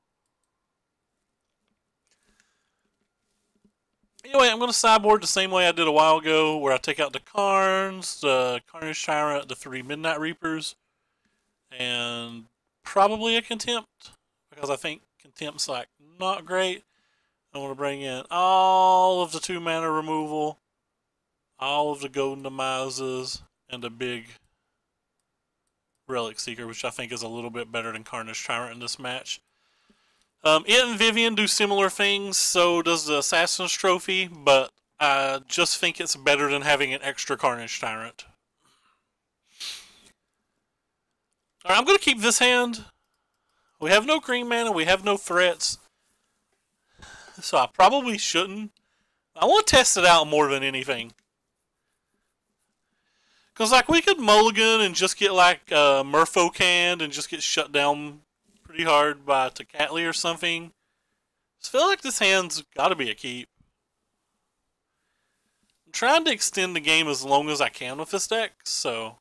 Anyway, I'm going to sideboard the same way I did a while ago, where I take out the Karns, the Carnage Tyrant, the 3 Midnight Reapers, and probably a Contempt, because I think Contempt's like not great. I want to bring in all of the 2 mana removal, all of the Golden Demises, and a big Relic Seeker, which I think is a little bit better than Carnage Tyrant in this match. It and Vivian do similar things, so does the Assassin's Trophy, but I just think it's better than having an extra Carnage Tyrant. Alright, I'm going to keep this hand. We have no green mana, we have no threats, so I probably shouldn't. I want to test it out more than anything. Because, like, we could mulligan and just get, like, Merfolk canned and just get shut down pretty hard by Tecatli or something. I just feel like this hand's got to be a keep. I'm trying to extend the game as long as I can with this deck, so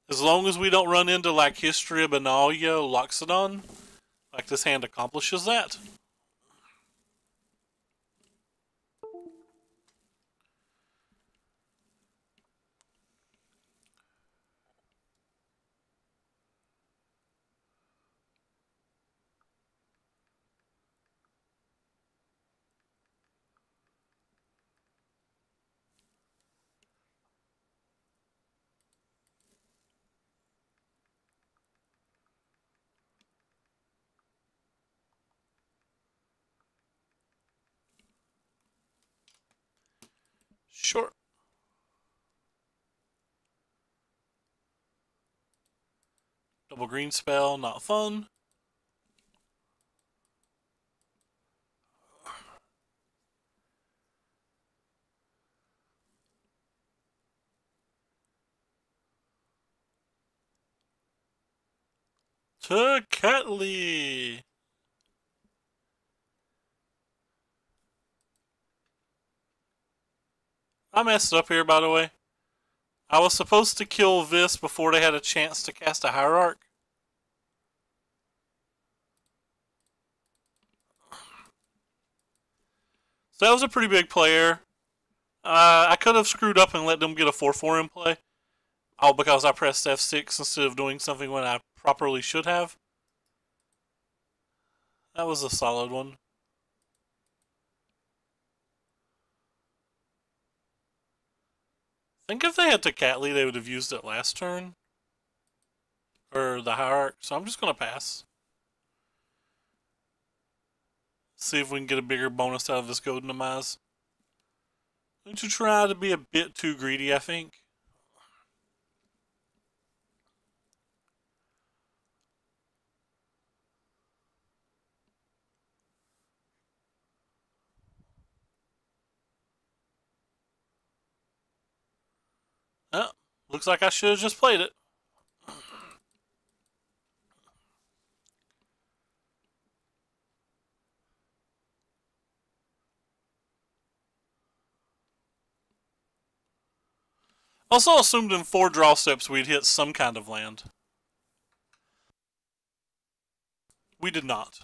as long as we don't run into, like, History of Benalia, Loxodon, like, this hand accomplishes that. Sure. Double green spell, not fun. Tecatli! I messed up here, by the way. I was supposed to kill this before they had a chance to cast a Hierarch. So that was a pretty big player. I could have screwed up and let them get a 4/4 in play. All because I pressed F6 instead of doing something when I properly should have. That was a solid one. I think if they had Tecatli, they would have used it last turn. Or the Hierarch, so I'm just going to pass. See if we can get a bigger bonus out of this Golden Demise. I'm going to try to be a bit too greedy, I think. Oh, looks like I should have just played it. Also assumed in 4 draw steps we'd hit some kind of land. We did not.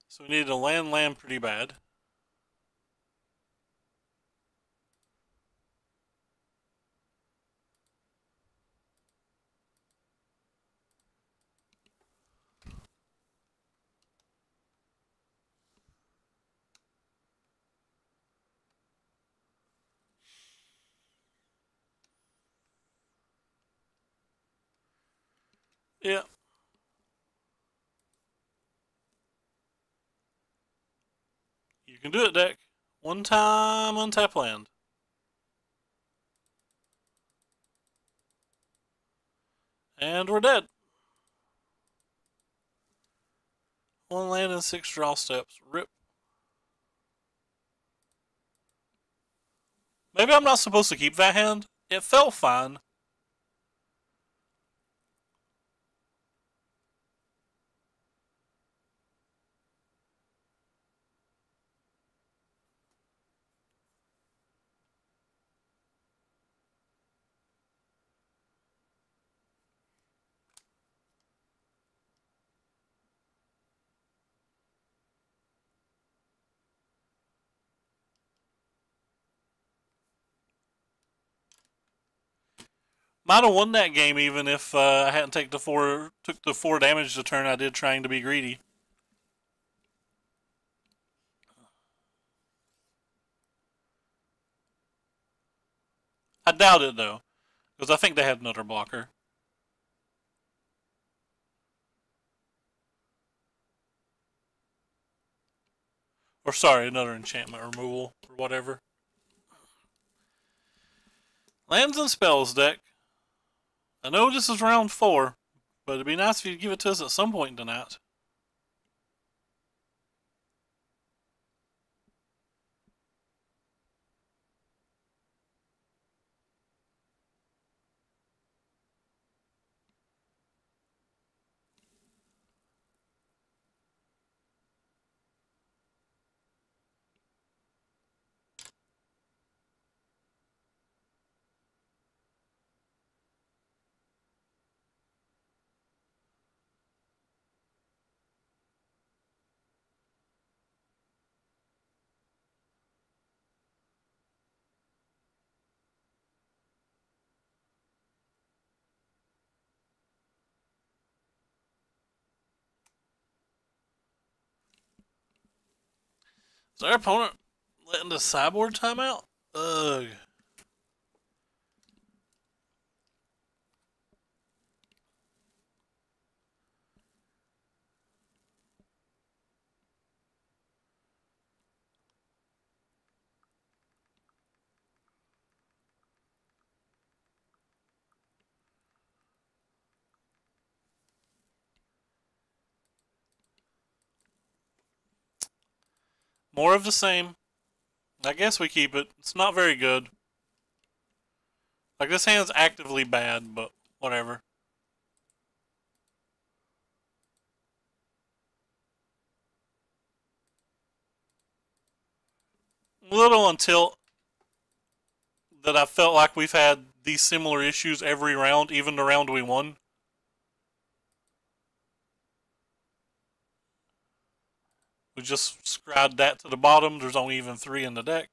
So we needed a land pretty bad. Yeah. You can do it, deck. One time untap land. And we're dead. One land and 6 draw steps. Rip. Maybe I'm not supposed to keep that hand. It felt fine. Might have won that game even if I hadn't took the 4 damage the turn I did trying to be greedy. I doubt it though, because I think they had another blocker. Or sorry, another enchantment removal or whatever. Lands and spells deck. I know this is round 4, but it'd be nice if you'd give it to us at some point tonight. Is our opponent letting the sideboard time out? Ugh. More of the same. I guess we keep it. It's not very good. Like, this hand's actively bad, but whatever. A little on tilt that I felt like we've had these similar issues every round, even the round we won. We just scribed that to the bottom. There's only even 3 in the deck.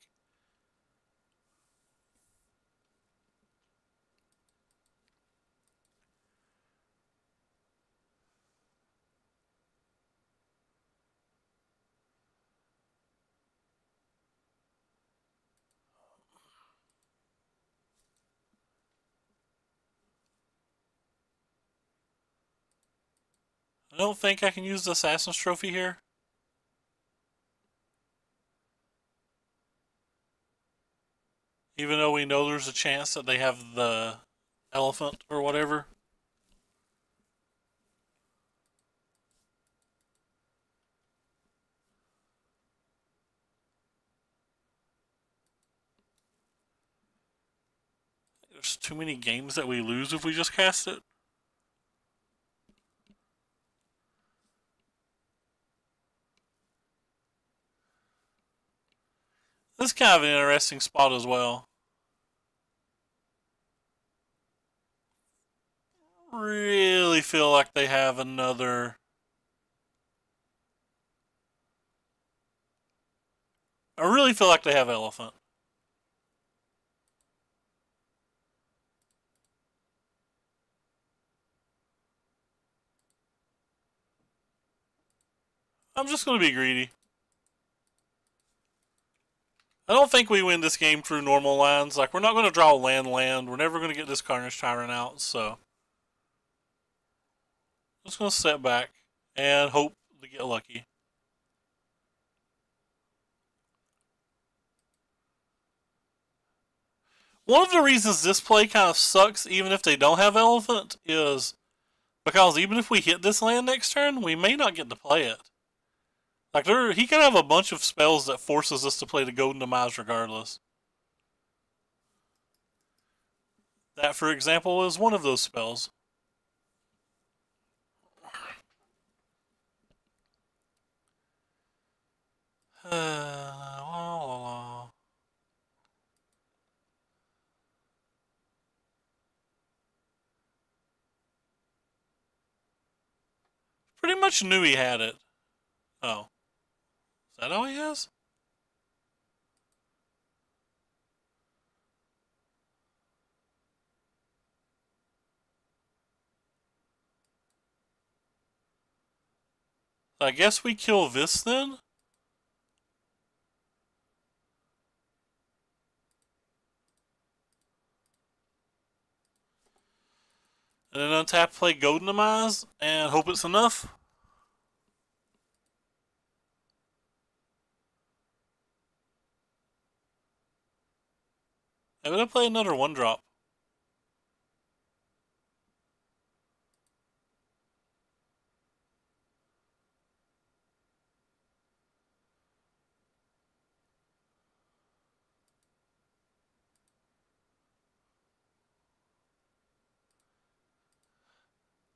I don't think I can use the Assassin's Trophy here. Even though we know there's a chance that they have the elephant or whatever. There's too many games that we lose if we just cast it. This is kind of an interesting spot as well. Really feel like they have another... I really feel like they have elephant. I'm just going to be greedy. I don't think we win this game through normal lines. Like, we're not going to draw land. We're never going to get this Carnage Tyrant out, so... just going to sit back and hope to get lucky. One of the reasons this play kind of sucks, even if they don't have Elephant, is because even if we hit this land next turn, we may not get to play it. Like, he can have a bunch of spells that forces us to play the Golden Demise regardless. That, for example, is one of those spells. Pretty much knew he had it. Oh. Is that all he has? I guess we kill this then? And then untap, play Golden Demise, and hope it's enough? I'm gonna play another 1-drop.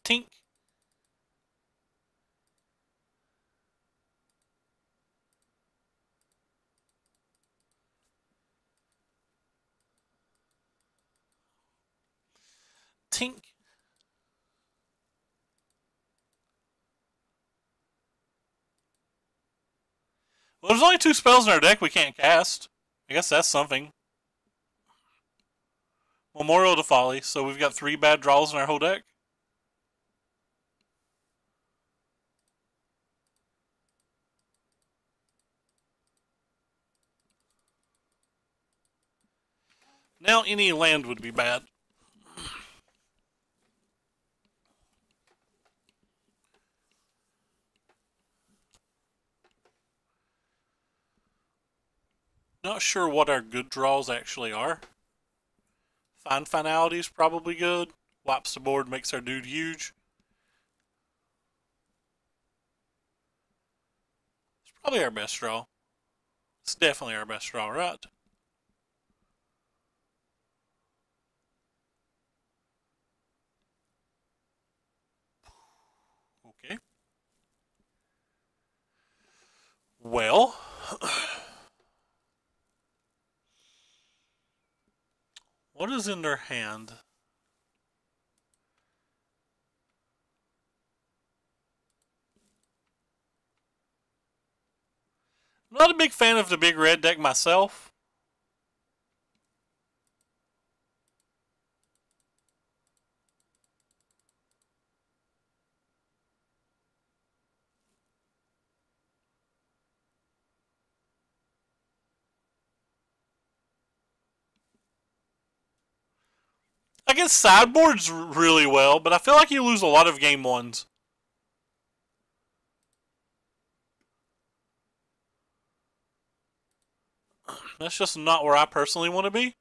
Tink. Tink. Well, there's only 2 spells in our deck we can't cast. I guess that's something. Memorial to Folly, so we've got 3 bad draws in our whole deck. Now any land would be bad. Not sure what our good draws actually are. Find Finality is probably good. Wipes the board, makes our dude huge. It's probably our best draw. It's definitely our best draw, right? Okay. Well... what is in their hand? I'm not a big fan of the big red deck myself. I guess sideboards really well, but I feel like you lose a lot of game ones. That's just not where I personally want to be.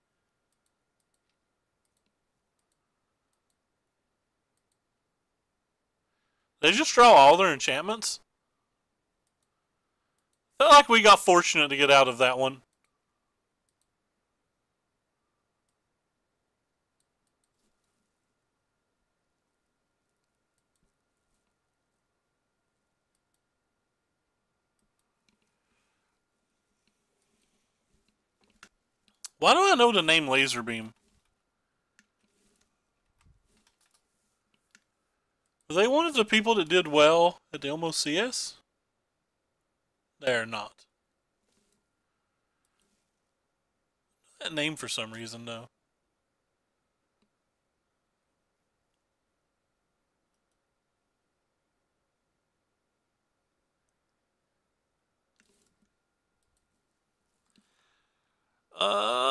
They just draw all their enchantments. I feel like we got fortunate to get out of that one. Why do I know the name Laser Beam? Are they one of the people that did well at the Elmo CS? They're not. That name for some reason, though.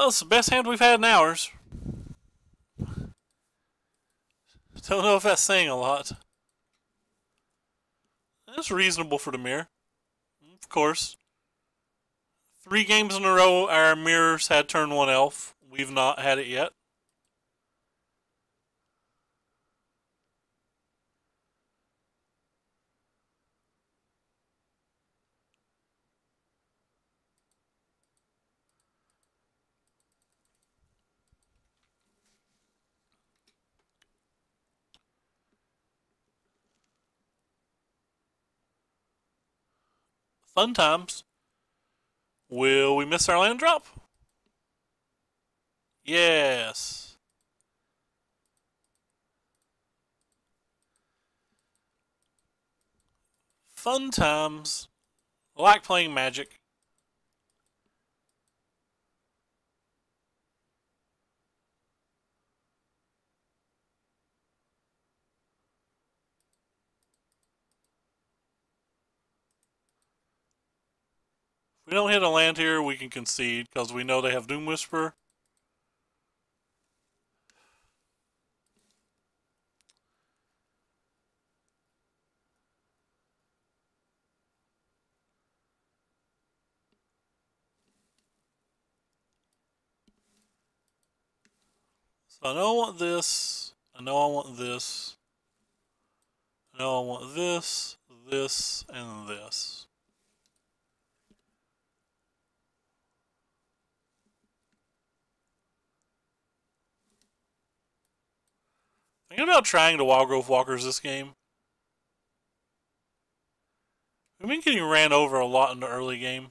It's the best hand we've had in hours. Don't know if that's saying a lot. That's reasonable for the mirror. Of course. 3 games in a row, our mirrors had turn 1 elf. We've not had it yet. Fun times. Will we miss our land drop? Yes. Fun times. I like playing Magic. If we don't hit a land here, we can concede because we know they have Doom Whisper. So I know I want this. I know I want this. I know I want this, this, and this. Thinking about trying to Wild Growth Walkers this game. We've been getting ran over a lot in the early game.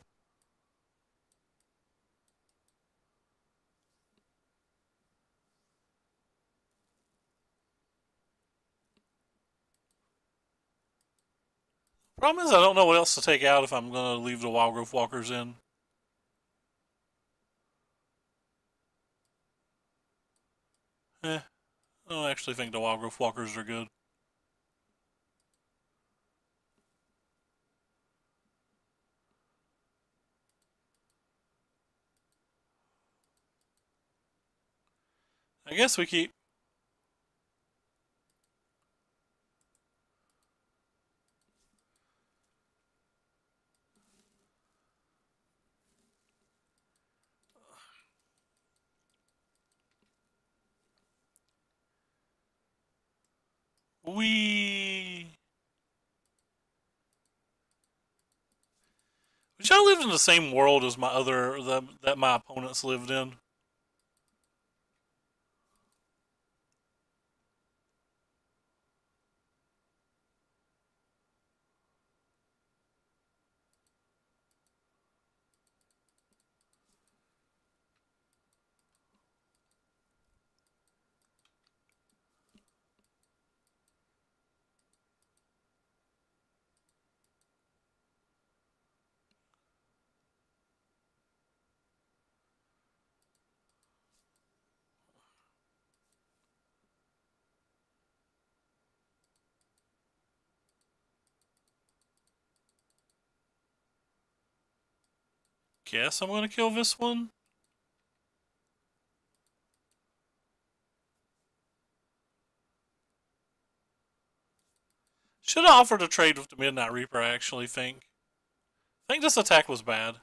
Problem is I don't know what else to take out if I'm going to leave the Wild Growth Walkers in. I don't actually think the Wild Growth Walkers are good. I guess we keep. We. Wish I lived in the same world as my other that my opponents lived in. Guess I'm gonna kill this one. Should have offered a trade with the Midnight Reaper, I actually think. I think this attack was bad.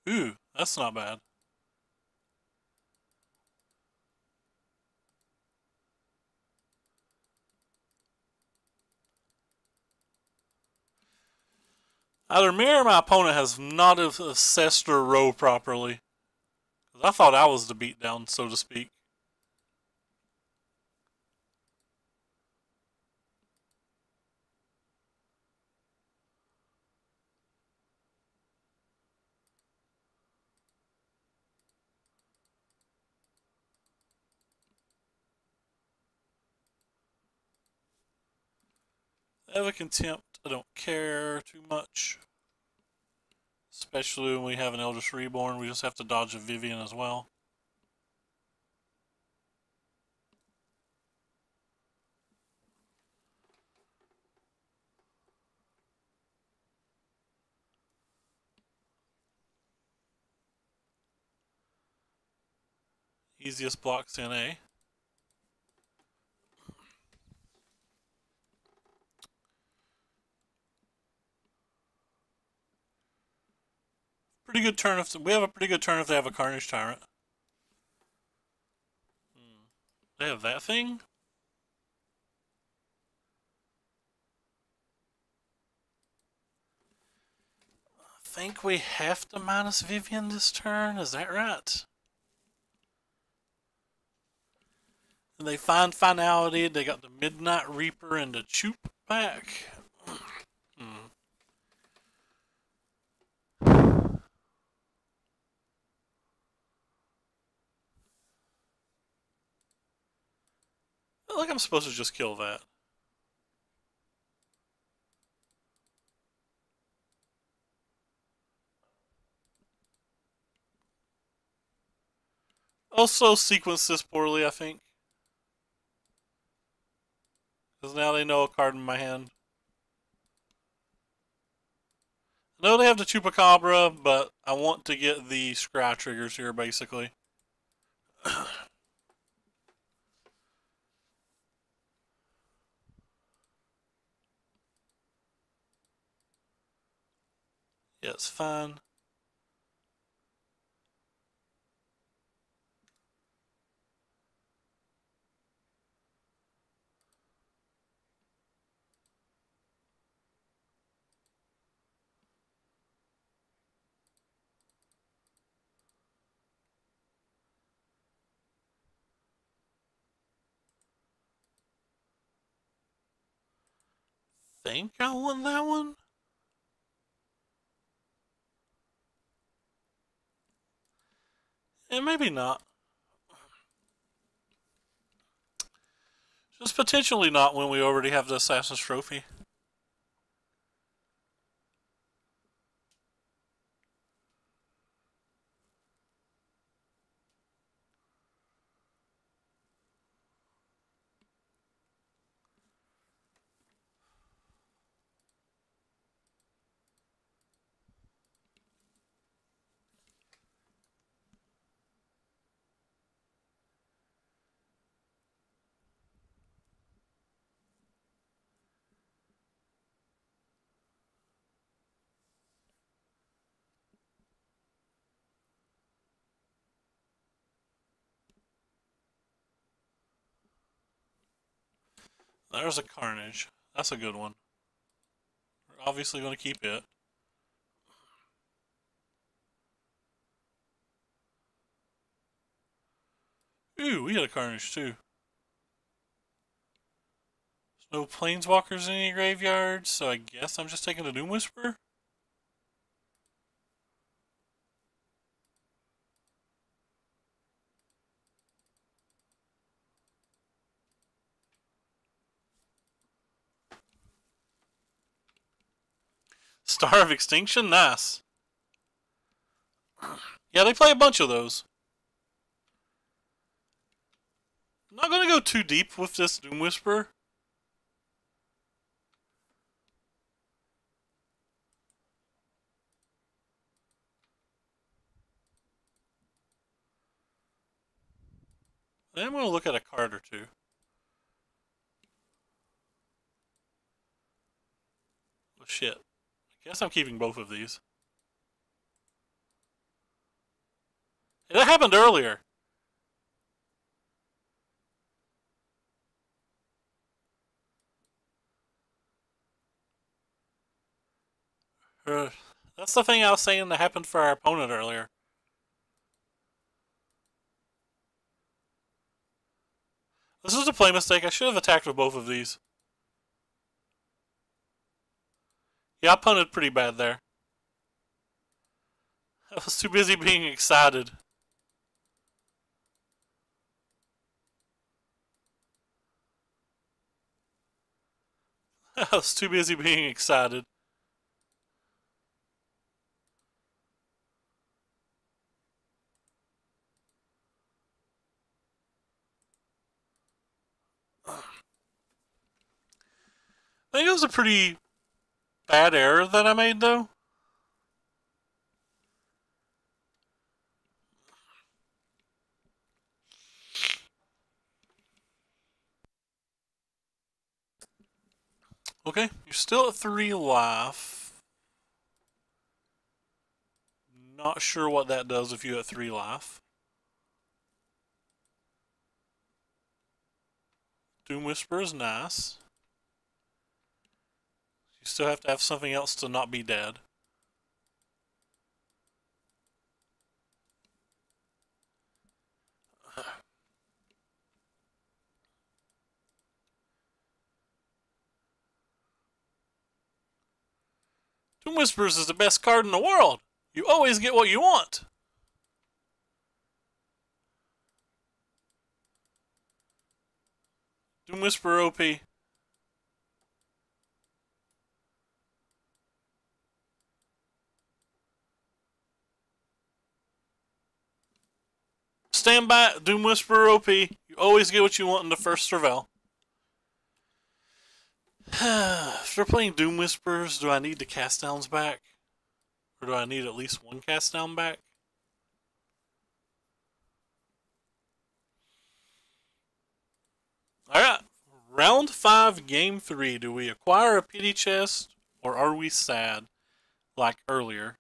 Ooh, that's not bad. Either me or my opponent has not assessed their row properly. I thought I was the beatdown, so to speak. I have a contempt. I don't care too much. Especially when we have an Eldritch Reborn, we just have to dodge a Vivian as well. Easiest blocks in A. Pretty good turn if we have a pretty good turn if they have a Carnage Tyrant. They have that thing? I think we have to minus Vivian this turn, is that right? And they find finality, they got the Midnight Reaper and the Choop back. I feel like I'm supposed to just kill that. Also sequence this poorly, I think. Because now they know a card in my hand. I know they have the Chupacabra, but I want to get the Scry triggers here, basically. Yeah, it's fine. Think I won that one? And maybe not. Just potentially not when we already have the Assassin's Trophy. There's a Carnage. That's a good one. We're obviously going to keep it. Ooh, we had a Carnage too. There's no Planeswalkers in any graveyards, so I guess I'm just taking the Doom Whisperer. Star of Extinction? Nice. Yeah, they play a bunch of those. I'm not going to go too deep with this Doom Whisperer. Then I'm going to look at a card or two. Oh shit. I guess I'm keeping both of these. Hey, that happened earlier. That's the thing I was saying that happened for our opponent earlier. This was a play mistake. I should have attacked with both of these. Yeah, I punted pretty bad there. I was too busy being excited. I was too busy being excited. I think it was a pretty bad error that I made, though. Okay, you're still at 3 life. Not sure what that does if you're at 3 life. Doom Whisper is nice. You still have to have something else to not be dead. Doom Whispers is the best card in the world. You always get what you want. Doom Whisper OP. Stand by, Doom Whisperer OP. You always get what you want in the first Serval. If they're playing Doom Whisperers, do I need the cast downs back? Or do I need at least one cast down back? Alright. Round 5, Game 3. Do we acquire a pity chest or are we sad? Like earlier.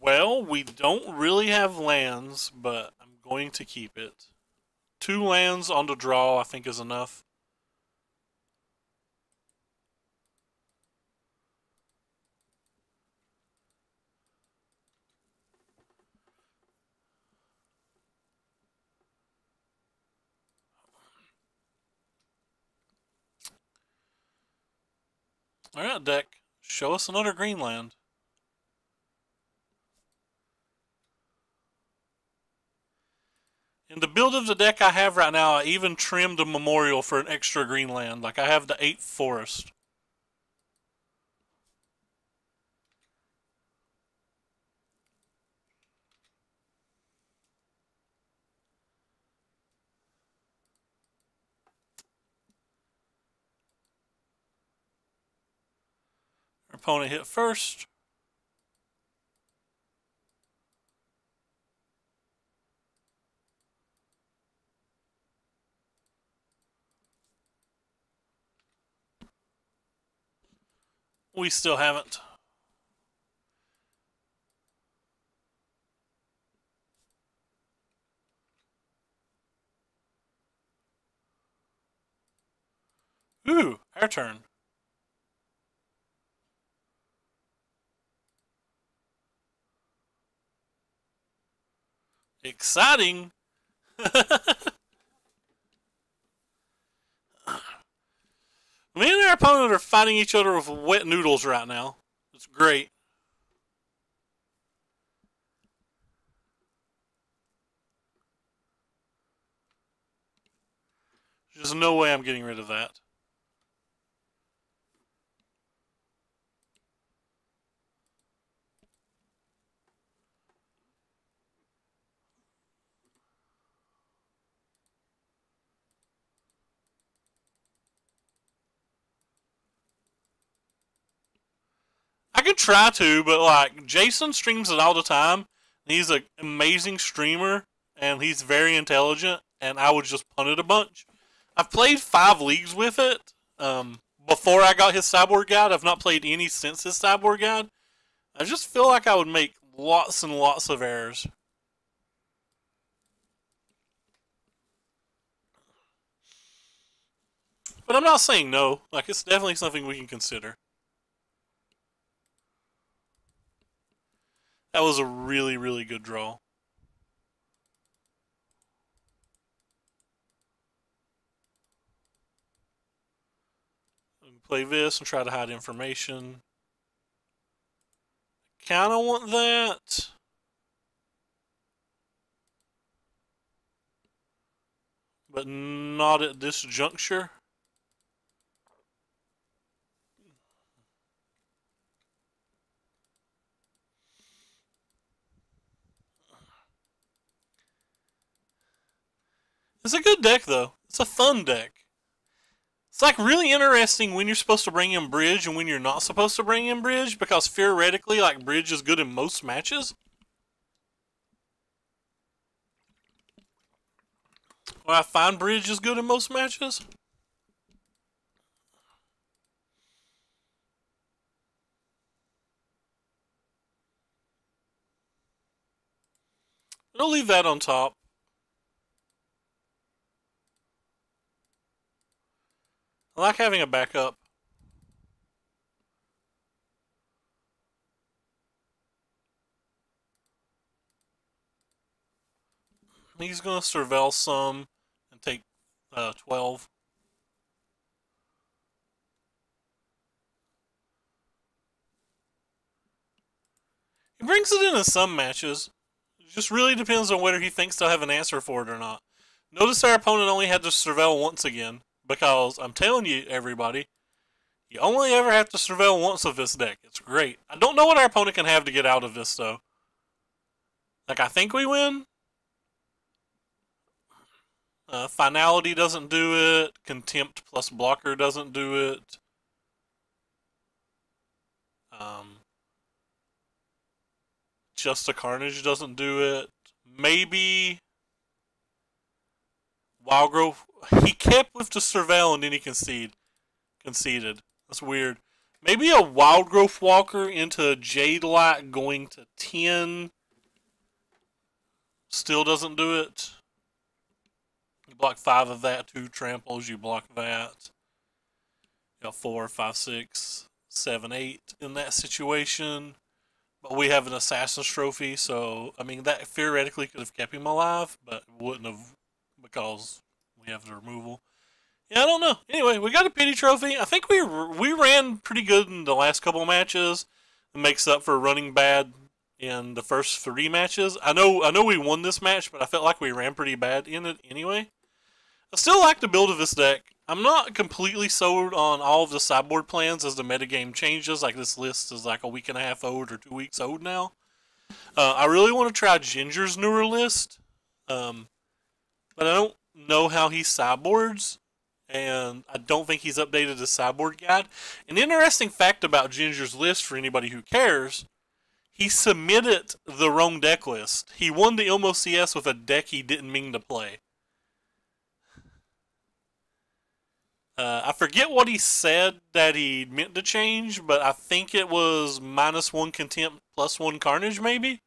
Well, we don't really have lands, but I'm going to keep it. 2 lands on the draw, I think, is enough. Alright, deck. Show us another green land. In the build of the deck I have right now, I even trimmed a memorial for an extra green land. Like, I have the 8th forest. Our opponent hit first. We still haven't. Ooh, our turn. Exciting! Me and our opponent are fighting each other with wet noodles right now. It's great. There's no way I'm getting rid of that. I could try to, but like Jason streams it all the time. He's an amazing streamer and he's very intelligent, and I would just punt it a bunch. I've played 5 leagues with it before I got his Cyborg Guide. I've not played any since his Cyborg Guide. I just feel like I would make lots and lots of errors. But I'm not saying no. Like, it's definitely something we can consider. That was a really, really good draw. play this and try to hide information. Kinda want that. But not at this juncture. It's a good deck, though. It's a fun deck. It's like really interesting when you're supposed to bring in Bridge and when you're not supposed to bring in Bridge, because theoretically, like, Bridge is good in most matches. Well, I find Bridge is good in most matches. I'll leave that on top. I like having a backup. He's going to surveil some and take 12. He brings it in some matches. It just really depends on whether he thinks they'll have an answer for it or not. Notice our opponent only had to surveil once again, because I'm telling you, everybody, you only ever have to surveil once of this deck. It's great. I don't know what our opponent can have to get out of this, though. Like, I think we win. Finality doesn't do it. Contempt plus blocker doesn't do it. Just a Carnage doesn't do it. Maybe Wild Growth. He kept with the Surveil and then he conceded. That's weird. Maybe a Wild Growth Walker into Jade Light going to 10 still doesn't do it. You block 5 of that, 2 tramples, you block that. You got 4, 5, 6, 7, 8 in that situation. But we have an Assassin's Trophy, so, I mean, that theoretically could have kept him alive, but wouldn't have, because we have the removal. Yeah, I don't know. Anyway, we got a pity trophy. I think we ran pretty good in the last couple matches. It makes up for running bad in the first 3 matches. I know we won this match, but I felt like we ran pretty bad in it anyway. I still like the build of this deck. I'm not completely sold on all of the sideboard plans as the metagame changes. Like, this list is like a week and a half old or 2 weeks old now. I really want to try Ginger's newer list, but I don't know how he sideboards, and I don't think he's updated his sideboard guide. An interesting fact about Ginger's list, for anybody who cares, he submitted the wrong deck list. He won the Ilmo CS with a deck he didn't mean to play. I forget what he said that he meant to change, but I think it was -1 Contempt, +1 Carnage, maybe?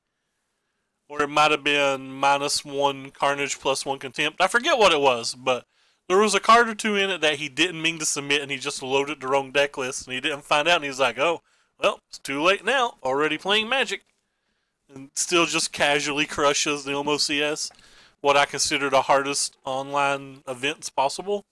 Or it might have been -1 Carnage, +1 Contempt. I forget what it was, but there was a card or 2 in it that he didn't mean to submit, and he just loaded the wrong deck list, and he didn't find out, and he was like, oh, well, it's too late now, already playing Magic. And still just casually crushes the Ilmo CS, what I consider the hardest online events possible.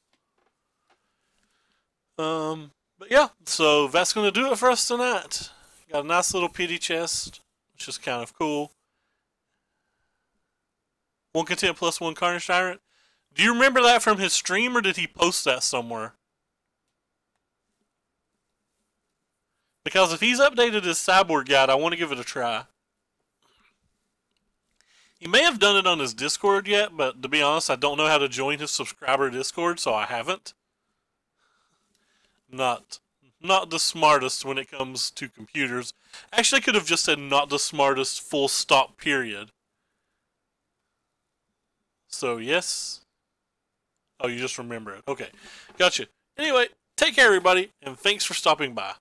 But yeah, so that's going to do it for us tonight. Got a nice little pity chest, which is kind of cool. 1 Contempt +1 Carnage Tyrant. Do you remember that from his stream, or did he post that somewhere? Because if he's updated his sideboard guide, I want to give it a try. He may have done it on his Discord yet, but to be honest, I don't know how to join his subscriber Discord, so I haven't. Not the smartest when it comes to computers. Actually, I could have just said not the smartest, full stop, period. So, yes. Oh, you just remember it. Okay. Gotcha. Anyway, take care, everybody, and thanks for stopping by.